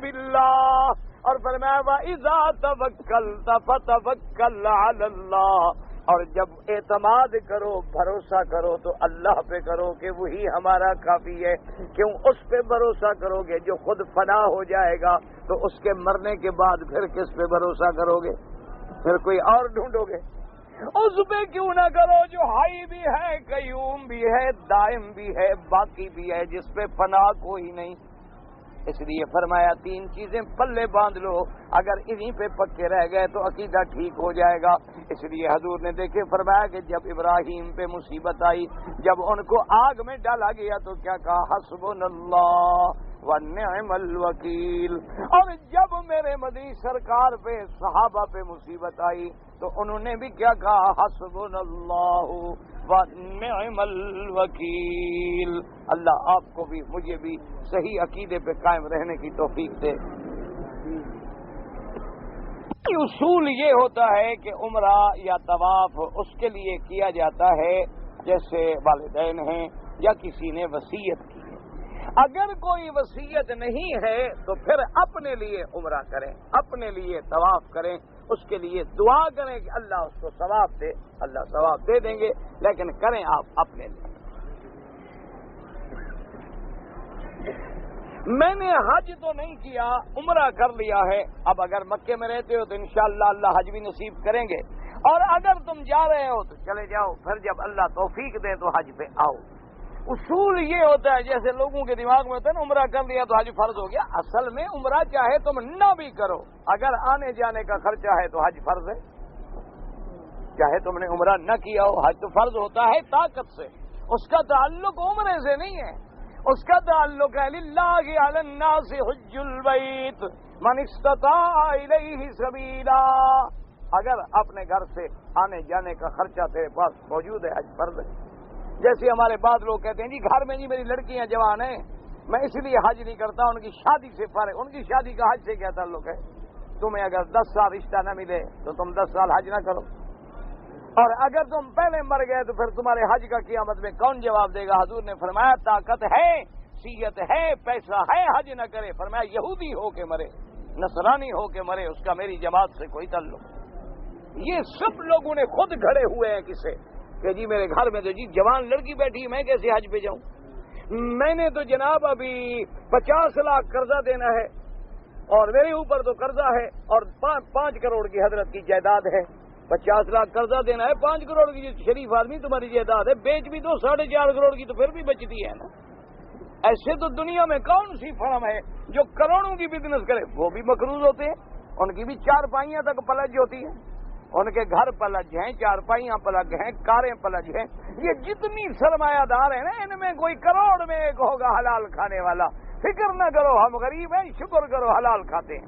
باللہ، اور فرمایا وَإِذَا تَوَكَّلْتَ فَتَوَكَّلْ عَلَى اللَّهِ. اور جب اعتماد کرو، بھروسہ کرو تو اللہ پہ کرو کہ وہی ہمارا کافی ہے. کیوں؟ اس پہ بھروسہ کرو گے جو خود فنا ہو جائے گا تو اس کے مرنے کے بعد پھر کس پہ بھروسہ کرو گے؟ پھر کوئی اور ڈھونڈو گے. اس پہ کیوں نہ کرو جو حی بھی ہے، قیوم بھی ہے، دائم بھی ہے، باقی بھی ہے، جس پہ فنا کوئی نہیں. اس لیے فرمایا 3 چیزیں پلے باندھ لو، اگر انہی پہ پکے رہ گئے تو عقیدہ ٹھیک ہو جائے گا. اس لیے حضور نے دیکھے فرمایا کہ جب ابراہیم پہ مصیبت آئی، جب ان کو آگ میں ڈالا گیا تو کیا کہا؟ حسبنا اللہ ونعم الوکیل. اور جب میرے مدنی سرکار پہ صحابہ پہ مصیبت آئی تو انہوں نے بھی کیا کہا؟ حسبنا اللہ ونعم الوکیل. اللہ آپ کو بھی مجھے بھی صحیح عقیدے پہ قائم رہنے کی توفیق دے. اصول یہ ہوتا ہے کہ عمرہ یا طواف اس کے لیے کیا جاتا ہے جیسے والدین ہیں یا کسی نے وصیت کی ہے. اگر کوئی وصیت نہیں ہے تو پھر اپنے لیے عمرہ کریں، اپنے لیے طواف کریں، اس کے لیے دعا کریں کہ اللہ اس کو ثواب دے. اللہ ثواب دے دیں گے، لیکن کریں آپ اپنے لیے. میں نے حج تو نہیں کیا، عمرہ کر لیا ہے. اب اگر مکے میں رہتے ہو تو انشاءاللہ اللہ حج بھی نصیب کریں گے، اور اگر تم جا رہے ہو تو چلے جاؤ، پھر جب اللہ توفیق دے تو حج پہ آؤ. اصول یہ ہوتا ہے جیسے لوگوں کے دماغ میں ہوتا ہے نا عمرہ کر لیا تو حج فرض ہو گیا. اصل میں عمرہ چاہے تم نہ بھی کرو، اگر آنے جانے کا خرچہ ہے تو حج فرض ہے. چاہے تم نے عمرہ نہ کیا ہو، حج تو فرض ہوتا ہے طاقت سے. اس کا تعلق عمرے سے نہیں ہے. اس کا تعلق ہے للہ علی الناس حج البیت من استطاع الیہ سبیلا. اگر اپنے گھر سے آنے جانے کا خرچہ تیرے پاس موجود ہے حج فرض ہے. جیسے ہمارے بعض لوگ کہتے ہیں جی گھر میں جی میری لڑکیاں جوان ہیں میں اس لیے حج نہیں کرتا, ان کی شادی سے فارغ, ان کی شادی کا حج سے کیا تعلق ہے؟ تمہیں اگر 10 سال رشتہ نہ ملے تو تم 10 سال حج نہ کرو, اور اگر تم پہلے مر گئے تو پھر تمہارے حج کا قیامت میں کون جواب دے گا؟ حضور نے فرمایا طاقت ہے, صحت ہے, پیسہ ہے, حج نہ کرے. فرمایا یہودی ہو کے مرے, نصرانی ہو کے مرے, اس کا میری جماعت سے کوئی تعلق. یہ سب لوگوں نے خود گھڑے ہوئے ہیں کسے کہ جی میرے گھر میں تو جی جوان لڑکی بیٹھی, میں کیسے حج پہ جاؤں؟ میں نے تو جناب ابھی 50 لاکھ قرضہ دینا ہے اور میرے اوپر تو قرضہ ہے اور 5 کروڑ کی حضرت کی جائیداد ہے. 50 لاکھ قرضہ دینا ہے, 5 کروڑ کی شریف آدمی تمہاری جائیداد ہے, بیچ بھی دو 4.5 کروڑ کی تو پھر بھی بچتی ہے نا. ایسے تو دنیا میں کون سی فرم ہے جو کروڑوں کی بزنس کرے؟ وہ بھی مقروض ہوتے ہیں, ان کی بھی 4 پائیاں تک پلج ہوتی ہیں, ان کے گھر پلج ہیں, 4 پائیاں پلج ہیں, کاریں پلج ہیں. یہ جتنی سرمایہ دار ہیں نا ان میں کوئی کروڑ میں ایک ہوگا حلال کھانے والا. فکر نہ کرو, ہم غریب ہیں, شکر کرو حلال کھاتے ہیں.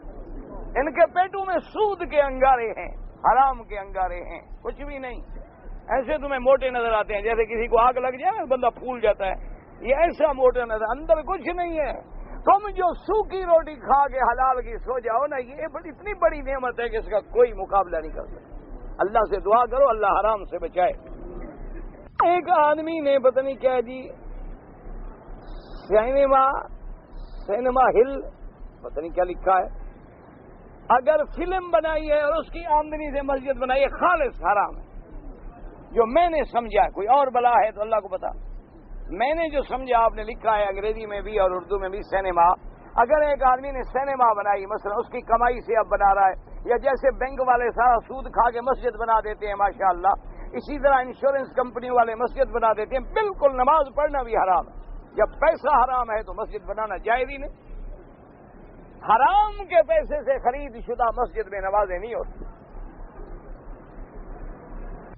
ان کے پیٹوں میں سود کے انگارے ہیں, حرام کے انگارے ہیں, کچھ بھی نہیں. ایسے تمہیں موٹے نظر آتے ہیں جیسے کسی کو آگ لگ جائے بندہ پھول جاتا ہے, یہ ایسا موٹا نظر, اندر کچھ نہیں ہے. تم جو سوکھی روٹی کھا کے حلال کی سو جاؤ نا, یہ اتنی بڑی نعمت ہے کہ اس کا کوئی مقابلہ نہیں کر سکتا. اللہ سے دعا کرو اللہ حرام سے بچائے. ایک آدمی نے پتہ نہیں کیا جی سینما ہل پتہ نہیں کیا لکھا ہے, اگر فلم بنائی ہے اور اس کی آمدنی سے مسجد بنائی ہے, خالص حرام ہے. جو میں نے سمجھا, کوئی اور بلا ہے تو اللہ کو پتا, میں نے جو سمجھا آپ نے لکھا ہے انگریزی میں بھی اور اردو میں بھی سینما. اگر ایک آدمی نے سینما بنائی مثلا اس کی کمائی سے اب بنا رہا ہے, یا جیسے بینک والے سارا سود کھا کے مسجد بنا دیتے ہیں ماشاءاللہ, اسی طرح انشورنس کمپنی والے مسجد بنا دیتے ہیں. بالکل نماز پڑھنا بھی حرام ہے. جب پیسہ حرام ہے تو مسجد بنانا جائز ہی نہیں. حرام کے پیسے سے خرید شدہ مسجد میں نمازیں نہیں ہوتی.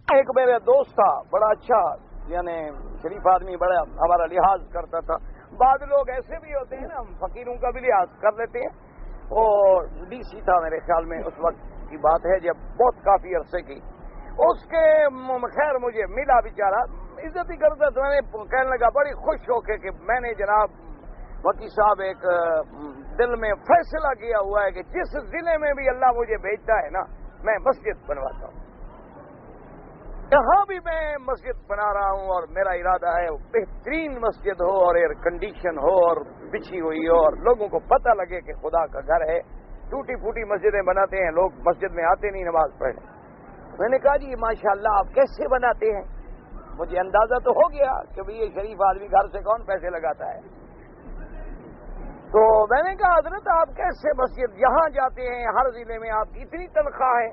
ایک میرا دوست تھا بڑا اچھا, یعنی شریف آدمی, بڑا ہمارا لحاظ کرتا تھا. بعض لوگ ایسے بھی ہوتے ہیں نا, ہم فقیروں کا بھی لحاظ کر لیتے ہیں. اور ڈی سی تھا میرے خیال میں, اس وقت کی بات ہے جب بہت کافی عرصے کی. اس کے خیر مجھے ملا بیچارہ, عزت ہی کرتا تو میں نے کہنے لگا بڑی خوش ہو کے کہ میں نے جناب وکیل صاحب ایک دل میں فیصلہ کیا ہوا ہے کہ جس ضلع میں بھی اللہ مجھے بھیجتا ہے نا میں مسجد بنواتا ہوں. یہاں بھی میں مسجد بنا رہا ہوں اور میرا ارادہ ہے بہترین مسجد ہو اور ایئر کنڈیشن ہو اور بچھی ہوئی ہو اور لوگوں کو پتہ لگے کہ خدا کا گھر ہے. ٹوٹی پھوٹی مسجدیں بناتے ہیں لوگ, مسجد میں آتے نہیں نماز پڑھنے. میں نے کہا جی ماشاءاللہ آپ کیسے بناتے ہیں؟ مجھے اندازہ تو ہو گیا کہ بھئی یہ شریف آدمی گھر سے کون پیسے لگاتا ہے. تو میں نے کہا حضرت آپ کیسے مسجد یہاں جاتے ہیں, ہر ضلع میں آپ کی اتنی تنخواہ ہے؟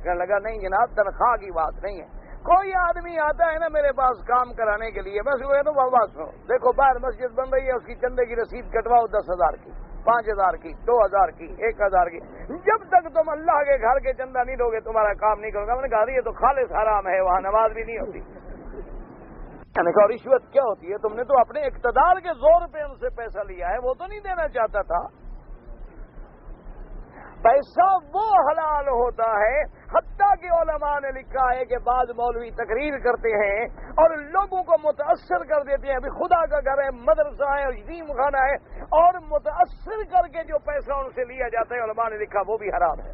کہنے لگا نہیں جناب تنخواہ کی بات نہیں ہے. کوئی آدمی آتا ہے نا میرے پاس کام کرانے کے لیے, میں اس کو کہتا ہوں بابا سنو دیکھو باہر مسجد بن رہی ہے, اس کی چندے کی رسید کٹواؤ 10,000 کی, 5,000 کی, 2,000 کی, 1,000 کی. جب تک تم اللہ کے گھر کے چندہ نہیں دو گے تمہارا کام نہیں کروں گا. میں نے کہا یہ تو خالص حرام ہے, وہاں نماز بھی نہیں ہوتی. میں نے کہا رشوت کیا ہوتی ہے؟ تم نے تو اپنے اقتدار کے زور پہ ان سے پیسہ لیا ہے, وہ تو نہیں دینا چاہتا تھا. پیسہ وہ حلال ہوتا ہے, حتیٰ کہ علماء نے لکھا ہے کہ بعض مولوی تقریر کرتے ہیں اور لوگوں کو متاثر کر دیتے ہیں. ابھی خدا کا گھر ہے, مدرسہ ہے, یتیم خانہ ہے, اور متاثر کر کے جو پیسہ ان سے لیا جاتا ہے علماء نے لکھا وہ بھی حرام ہے.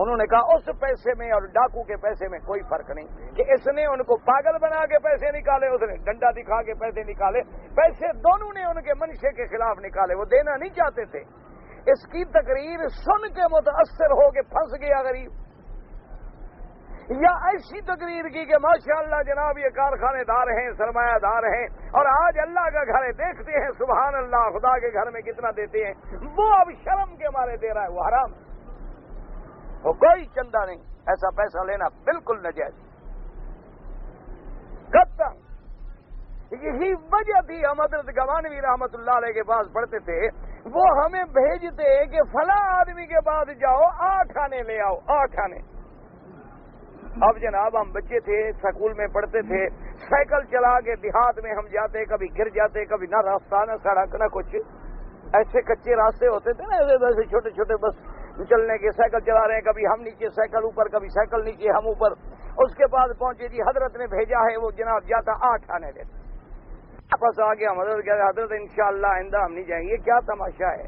انہوں نے کہا اس پیسے میں اور ڈاکو کے پیسے میں کوئی فرق نہیں, کہ اس نے ان کو پاگل بنا کے پیسے نکالے, اس نے ڈنڈا دکھا کے پیسے نکالے. پیسے دونوں نے ان کے منشے کے خلاف نکالے, وہ دینا نہیں چاہتے تھے. اس کی تقریر سن کے متاثر ہو کے پھنس گیا غریب, یا ایسی تقریر کی کہ ماشاءاللہ جناب یہ کارخانے دار ہیں, سرمایہ دار ہیں, اور آج اللہ کا گھر ہے, دیکھتے ہیں سبحان اللہ خدا کے گھر میں کتنا دیتے ہیں, وہ اب شرم کے مارے دے رہا ہے, وہ حرام. وہ کوئی چندہ نہیں, ایسا پیسہ لینا بالکل ناجائز. قطعاً یہی وجہ تھی ہم حضرت گوانوی رحمت اللہ علیہ کے پاس پڑھتے تھے, وہ ہمیں بھیجتے کہ فلاں آدمی کے بعد جاؤ 8 آنے لے آؤ, 8 آنے. اب جناب ہم بچے تھے، سکول میں پڑھتے تھے، سائیکل چلا کے دیہات میں ہم جاتے، کبھی گر جاتے، کبھی نہ راستہ نہ سڑک نہ کچھ، ایسے کچے راستے ہوتے تھے نا، ایسے چھوٹے چھوٹے بس چلنے کے، سائیکل چلا رہے ہیں، کبھی ہم نیچے سائیکل اوپر، کبھی سائیکل نیچے ہم اوپر۔ اس کے بعد پہنچے جی حضرت نے بھیجا ہے، وہ جناب جاتا 8 آنے دیتے، واپس آ گیا حضرت کہتے حضرت انشاءاللہ آئندہ ہم نہیں جائیں گے۔ کیا تماشا ہے،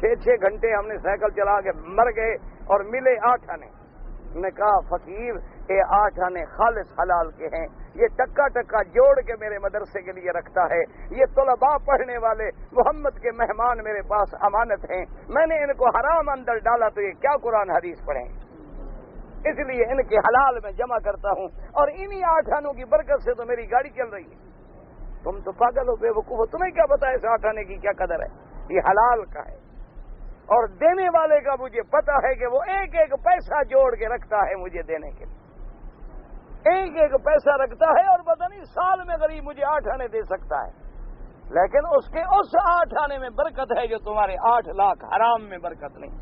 6 گھنٹے ہم نے سائیکل چلا کے مر گئے اور ملے 8 آنے۔ نے کہا فقیر یہ 8 آنے خالص حلال کے ہیں، یہ ٹکا ٹکا جوڑ کے میرے مدرسے کے لیے رکھتا ہے، یہ طلباء پڑھنے والے محمد کے مہمان میرے پاس امانت ہیں، میں نے ان کو حرام اندر ڈالا تو یہ کیا قرآن حدیث پڑھیں، اس لیے ان کے حلال میں جمع کرتا ہوں، اور انہی 8 آنوں کی برکت سے تو میری گاڑی چل رہی ہے۔ تم تو پاگل ہو، بے وقوف ہو، تمہیں کیا پتا ہے اس 8 آنے کی کیا قدر ہے، یہ حلال کا ہے، اور دینے والے کا مجھے پتا ہے کہ وہ ایک ایک پیسہ جوڑ کے رکھتا ہے مجھے دینے کے لیے، ایک ایک پیسہ رکھتا ہے، اور پتہ نہیں سال میں غریب مجھے 8 آنے دے سکتا ہے، لیکن اس کے اس 8 آنے میں برکت ہے جو تمہارے 8 لاکھ حرام میں برکت نہیں۔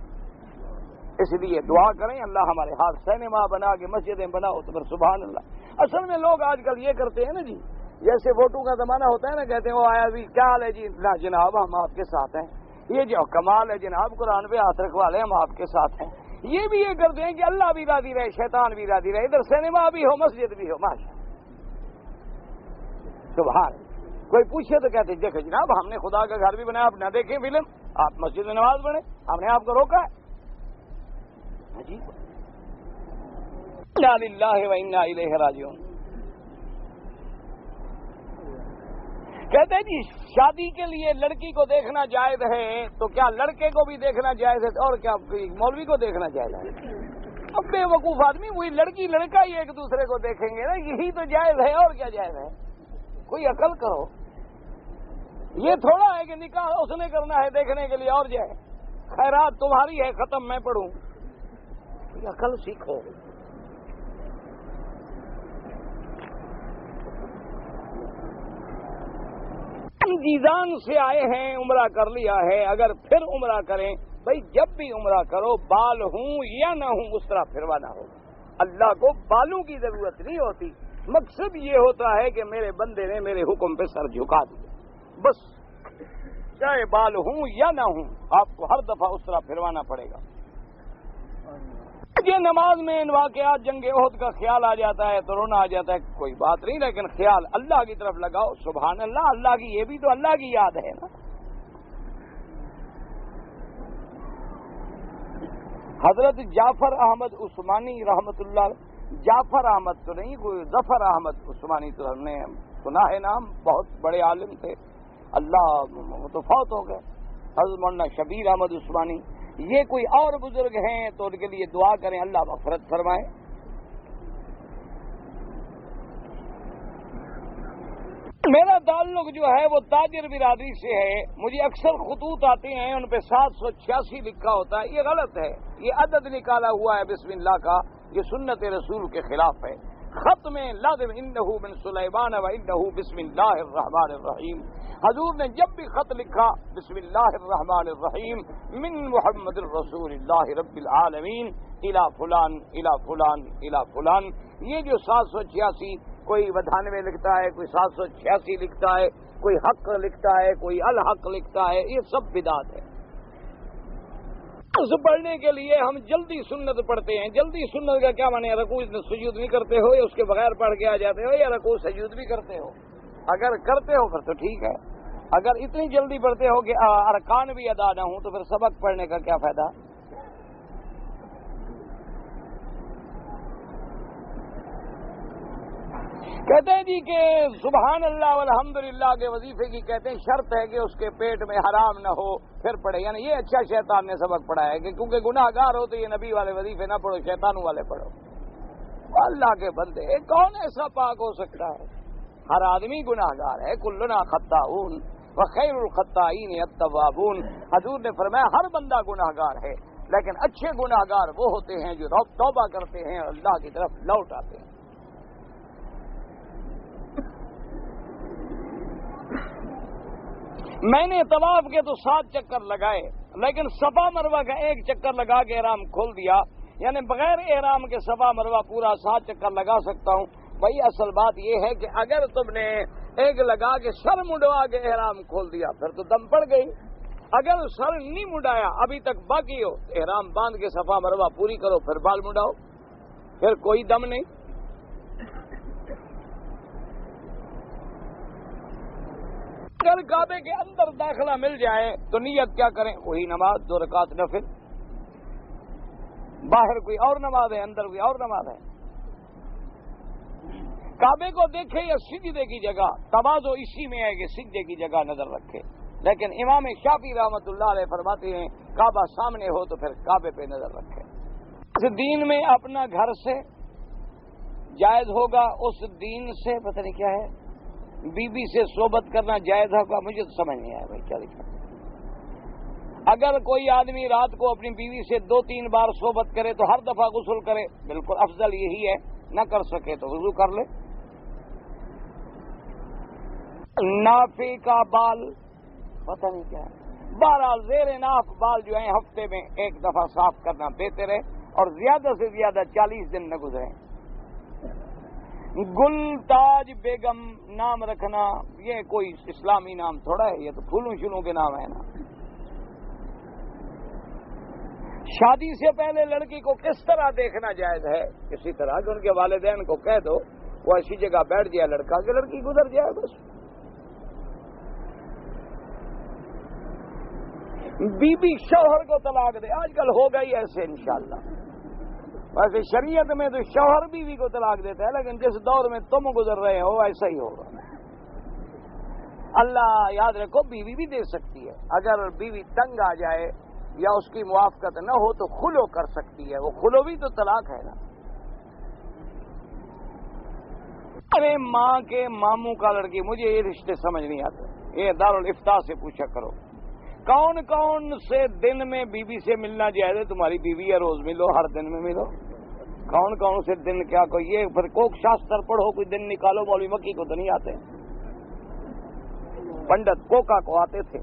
اس لیے دعا کریں اللہ ہمارے ہاتھ سینما بنا کے مسجدیں بناؤ تو پھر سبحان اللہ۔ اصل میں لوگ آج کل یہ کرتے ہیں نا جی، جیسے ووٹوں کا زمانہ ہوتا ہے نا، کہتے ہیں وہ آیا بھی کیا حال ہے جی، نہ جناب ہم آپ کے ساتھ ہیں، یہ جو کمال ہے جناب قرآن پہ ہاتھ رکھوا لیں ہم آپ کے ساتھ ہیں۔ یہ بھی یہ کرتے ہیں کہ اللہ بھی راضی رہے، شیطان بھی راضی رہے، ادھر سینما بھی ہو مسجد بھی ہو، ماشاء سبحان۔ کوئی پوچھے تو کہتے دیکھو جناب ہم نے خدا کا گھر بھی بنایا، آپ نہ دیکھیں فلم، آپ مسجد میں نماز پڑھیں، ہم نے آپ کو روکا ہے؟ عجیب۔ انا للہ و انا الیہ راجعون۔ کہتے ہیں جی شادی کے لیے لڑکی کو دیکھنا جائز ہے تو کیا لڑکے کو بھی دیکھنا جائز ہے، اور کیا مولوی کو دیکھنا جائز ہے؟ اب بے وقوف آدمی، وہی لڑکی لڑکا ہی ایک دوسرے کو دیکھیں گے نا، یہی تو جائز ہے، اور کیا جائز ہے؟ کوئی عقل کرو، یہ تھوڑا ہے کہ نکاح اس نے کرنا ہے دیکھنے کے لیے اور جائے، خیرات تمہاری ہے ختم میں پڑھوں، کوئی عقل سیکھو۔ جیزان سے آئے ہیں، عمرہ کر لیا ہے، اگر پھر عمرہ کریں، بھائی جب بھی عمرہ کرو بال ہوں یا نہ ہوں اس طرح پھروانا ہوگا۔ اللہ کو بالوں کی ضرورت نہیں ہوتی، مقصد یہ ہوتا ہے کہ میرے بندے نے میرے حکم پہ سر جھکا دیا، بس چاہے بال ہوں یا نہ ہوں آپ کو ہر دفعہ اس طرح پھروانا پڑے گا۔ یہ نماز میں ان واقعات جنگ احد کا خیال آ جاتا ہے تو رونا آ جاتا ہے، کوئی بات نہیں، لیکن خیال اللہ کی طرف لگاؤ، سبحان اللہ، اللہ کی یہ بھی تو اللہ کی یاد ہے نا۔ حضرت جعفر احمد عثمانی رحمت اللہ، جعفر احمد تو نہیں، کوئی ظفر احمد عثمانی تو ہم نے سنا ہے نام، بہت بڑے عالم تھے، اللہ تو فوت ہو گئے۔ حضرت مولانا شبیر احمد عثمانی، یہ کوئی اور بزرگ ہیں تو ان کے لیے دعا کریں اللہ مغفرت فرمائے۔ میرا تعلق جو ہے وہ تاجر برادری سے ہے، مجھے اکثر خطوط آتے ہیں ان پہ 786 لکھا ہوتا ہے، یہ غلط ہے، یہ عدد نکالا ہوا ہے بسم اللہ کا، یہ سنت رسول کے خلاف ہے۔ خط میں لازم انہ من سلیمان و انہ بسم اللہ الرحمن الرحیم، حضور نے جب بھی خط لکھا بسم اللہ الرحمن الرحیم من محمد الرسول اللہ رب العالمین الی فلان الی فلان الی فلان، یہ جو 786 کوئی 92 لکھتا ہے، کوئی 786 لکھتا ہے، کوئی حق لکھتا ہے، کوئی الحق لکھتا ہے، یہ سب بدعت ہے۔ اس پڑھنے کے لیے ہم جلدی سنت پڑھتے ہیں، جلدی سنت کا کیا معنی ہے؟ رکوع سجود نہیں کرتے ہو یا اس کے بغیر پڑھ کے آ جاتے ہو، یا رکوع سجود بھی کرتے ہو؟ اگر کرتے ہو پھر تو ٹھیک ہے، اگر اتنی جلدی پڑھتے ہو کہ ارکان بھی ادا نہ ہوں تو پھر سبق پڑھنے کا کیا فائدہ؟ کہتے ہیں جی کہ سبحان اللہ والحمدللہ کے وظیفے کی کہتے ہیں شرط ہے کہ اس کے پیٹ میں حرام نہ ہو پھر پڑھے، یعنی یہ اچھا شیطان نے سبق پڑھایا ہے کہ کیونکہ گناہ گار ہو تو یہ نبی والے وظیفے نہ پڑھو، شیطانوں والے پڑھو۔ اللہ کے بندے، کون ایسا پاک ہو سکتا ہے؟ ہر آدمی گناہ گار ہے، کلنا خطاؤن وخیر الخطائین التوابون، حضور نے فرمایا ہر بندہ گناہ گار ہے، لیکن اچھے گناہ گار وہ ہوتے ہیں جو توبہ کرتے ہیں اور اللہ کی طرف لوٹ آتے ہیں۔ میں نے طواف کے تو 7 چکر لگائے، لیکن صفا مروہ کا 1 چکر لگا کے احرام کھول دیا، یعنی بغیر احرام کے صفا مروہ پورا 7 چکر لگا سکتا ہوں. بھائی اصل بات یہ ہے کہ اگر تم نے ایک لگا کے سر منڈوا کے احرام کھول دیا پھر تو دم پڑ گئی. اگر سر نہیں منڈایا ابھی تک باقی ہو احرام باندھ کے صفا مروہ پوری کرو پھر بال منڈاؤ, پھر کوئی دم نہیں. اگر کعبے کے اندر داخلہ مل جائے تو نیت کیا کریں؟ وہی نماز 2 رکعت نفل. باہر کوئی اور نماز ہے, اندر کوئی اور نماز ہے. کعبے کو دیکھے یا سجدے کی جگہ, تواضع اسی میں ہے کہ سجدے کی جگہ نظر رکھے. لیکن امام شافعی رحمۃ اللہ علیہ فرماتے ہیں کعبہ سامنے ہو تو پھر کعبے پہ نظر رکھے. اس دین میں اپنا گھر سے جائز ہوگا, اس دین سے پتہ نہیں کیا ہے, بی بی سے صحبت کرنا جائز ہوگا. مجھے تو سمجھ نہیں آیا بھائی کیا لکھا. اگر کوئی آدمی رات کو اپنی بیوی سے 2-3 بار صحبت کرے تو ہر دفعہ غسل کرے, بالکل افضل یہی ہے. نہ کر سکے تو وضو کر لے. نافی کا بال پتہ نہیں کیا ہے. بہرحال زیر ناف بال جو ہیں ہفتے میں 1 دفعہ صاف کرنا بہتر ہے اور زیادہ سے زیادہ 40 دن نہ گزریں. گل تاج بیگم نام رکھنا یہ کوئی اسلامی نام تھوڑا ہے, یہ تو پھولوں شلوں کے نام ہے نا. شادی سے پہلے لڑکی کو کس طرح دیکھنا جائز ہے؟ کسی طرح کہ ان کے والدین کو کہہ دو وہ ایسی جگہ بیٹھ جائے لڑکا کہ لڑکی گزر جائے بس. بی بی شوہر کو طلاق دے, آج کل ہوگا ہی ایسے انشاءاللہ. ویسے شریعت میں تو شوہر بیوی کو طلاق دیتا ہے, لیکن جس دور میں تم گزر رہے ہو ایسا ہی ہوگا. اللہ یاد رکھو بیوی بھی دے سکتی ہے. اگر بیوی تنگ آ جائے یا اس کی موافقت نہ ہو تو خلو کر سکتی ہے. وہ خلو بھی تو طلاق ہے نا. ارے ماں کے ماموں کا لڑکی, مجھے یہ رشتے سمجھ نہیں آتے. یہ دارالفتاء سے پوچھا کرو کون کون سے دن میں بیوی سے ملنا جائز ہے. تمہاری بیوی ہے روز ملو, ہر دن میں ملو. کون کون سے دن کیا کوئی یہ پھر کوک شاستر پڑھو کوئی دن نکالو. مولوی مکی کو تو نہیں آتے, پنڈت کوکا کو آتے تھے.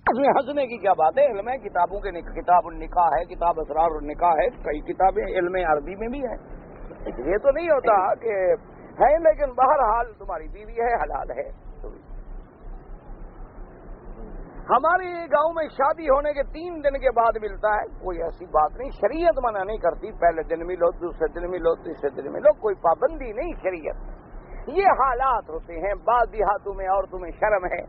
اس میں ہنسنے کی کیا بات ہے؟ علم ہے کتابوں کے کتاب النکاح ہے, کتاب اسرار النکاح ہے, کئی کتابیں علم عربی میں بھی ہیں. یہ تو نہیں ہوتا کہ ہے, لیکن بہرحال تمہاری بیوی ہے حلال ہے. ہمارے گاؤں میں شادی ہونے کے 3 دن کے بعد ملتا ہے. کوئی ایسی بات نہیں, شریعت منع نہیں کرتی. پہلے دن ملو, دوسرے دن ملو, تیسرے دن ملو, کوئی پابندی نہیں شریعت. یہ حالات ہوتے ہیں. بعض دیہاتوں میں عورتوں میں شرم ہے,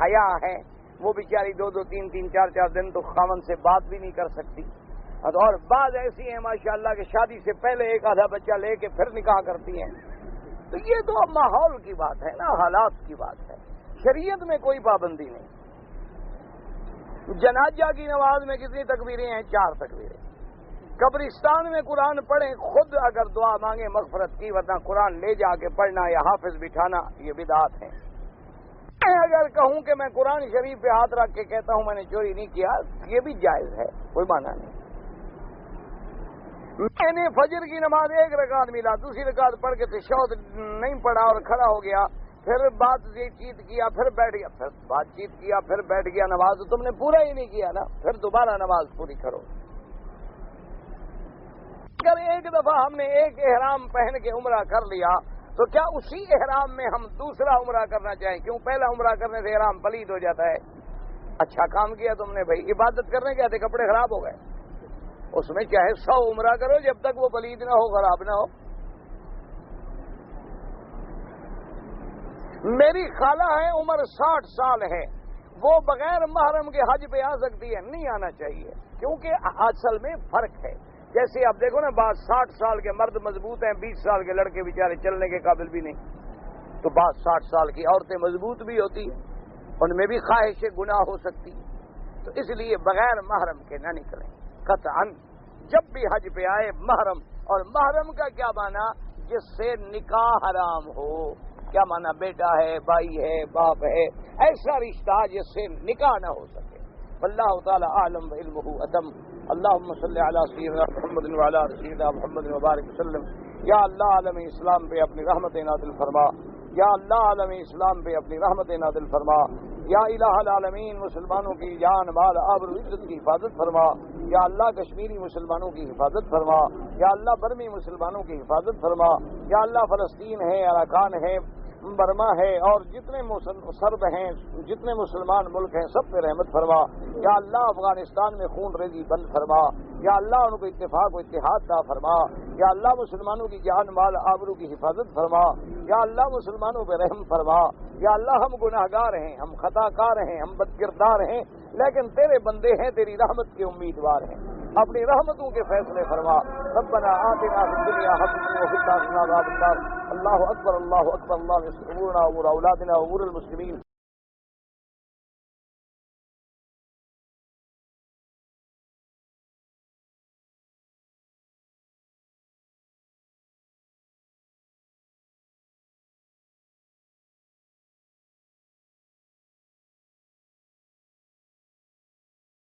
حیا ہے, وہ بیچاری 2-2, 3-3, 4-4 دن تو خاوند سے بات بھی نہیں کر سکتی. اور بعض ایسی ہیں ماشاءاللہ کہ شادی سے پہلے 1 آدھا بچہ لے کے پھر نکاح کرتی ہیں. تو یہ تو اب ماحول کی بات ہے نا, حالات کی بات ہے. شریعت میں کوئی پابندی نہیں. جنازہ کی نماز میں کتنی تکبیریں ہیں؟ 4 تکبیریں. قبرستان میں قرآن پڑھیں, خود اگر دعا مانگیں مغفرت کی, ورنہ قرآن لے جا کے پڑھنا یا حافظ بٹھانا یہ بدعات ہیں. اگر کہوں کہ میں قرآن شریف پہ ہاتھ رکھ کے کہتا ہوں میں نے چوری نہیں کیا, یہ بھی جائز ہے, کوئی معنی نہیں. میں نے فجر کی نماز 1 رکعت ملا, دوسری رکعت پڑھ کے تشہد نہیں پڑھا اور کھڑا ہو گیا, پھر بات چیت کیا, پھر بیٹھ گیا, پھر بات چیت کیا, پھر بیٹھ گیا. نماز تو تم نے پورا ہی نہیں کیا نا, پھر دوبارہ نماز پوری کرو. اگر ایک دفعہ ہم نے ایک احرام پہن کے عمرہ کر لیا تو کیا اسی احرام میں ہم دوسرا عمرہ کرنا چاہیں؟ کیوں پہلا عمرہ کرنے سے احرام پلید ہو جاتا ہے. اچھا کام کیا تم نے بھائی, عبادت کرنے گئے تھے کپڑے خراب ہو گئے, اس میں چاہے 100 عمرہ کرو جب تک وہ پلید نہ ہو, خراب نہ ہو. میری خالہ ہے, عمر 60 سال ہے, وہ بغیر محرم کے حج پہ آ سکتی ہے؟ نہیں آنا چاہیے, کیونکہ اصل میں فرق ہے. جیسے آپ دیکھو نا, بعض 60 سال کے مرد مضبوط ہیں, 20 سال کے لڑکے بیچارے چلنے کے قابل بھی نہیں. تو بعض 60 سال کی عورتیں مضبوط بھی ہوتی ہیں, ان میں بھی خواہش گناہ ہو سکتی. تو اس لیے بغیر محرم کے نہ نکلیں قطعاً. جب بھی حج پہ آئے محرم, اور محرم کا کیا معنی؟ جس سے نکاح حرام ہو. کیا معنی؟ بیٹا ہے, بھائی ہے, باپ ہے, ایسا رشتہ جس سے نکاح نہ ہو سکے. واللہ تعالی اعلم وعلمہ اتم. اللہم صلی علی سیدنا محمد وعلی سیدنا محمد وبارک وسلم. یا اللہ عالم اسلام پہ اپنی رحمت نازل فرما. یا اللہ عالم اسلام پہ اپنی رحمت نازل فرما. یا الہ العالمین مسلمانوں کی جان مال آبرو عزت کی حفاظت فرما، یا اللہ کشمیری مسلمانوں کی حفاظت فرما، یا اللہ برمی مسلمانوں کی حفاظت فرما، یا اللہ فلسطین ہے، اراکان ہے، برما ہے، اور جتنے سرب ہیں، جتنے مسلمان ملک ہیں، سب پہ رحمت فرما، یا اللہ افغانستان میں خون ریزی بند فرما، یا اللہ ان کو اتفاق و اتحاد عطا فرما، یا اللہ مسلمانوں کی جان مال آبرو کی حفاظت فرما، یا اللہ مسلمانوں پہ رحم فرما، یا اللہ ہم گناہ گار ہیں، ہم خطا کار ہیں، ہم بد کردار ہیں، لیکن تیرے بندے ہیں، تیری رحمت کے امیدوار ہیں، اپنی رحمتوں کے فیصلے فرما۔ ربنا آتنا فی الدنیا حسنۃ وفی الآخرۃ عذاب النار۔ اللہ اکبر اللہ اکبر، اللہ یسترنا امور اولادنا وامور المسلمین۔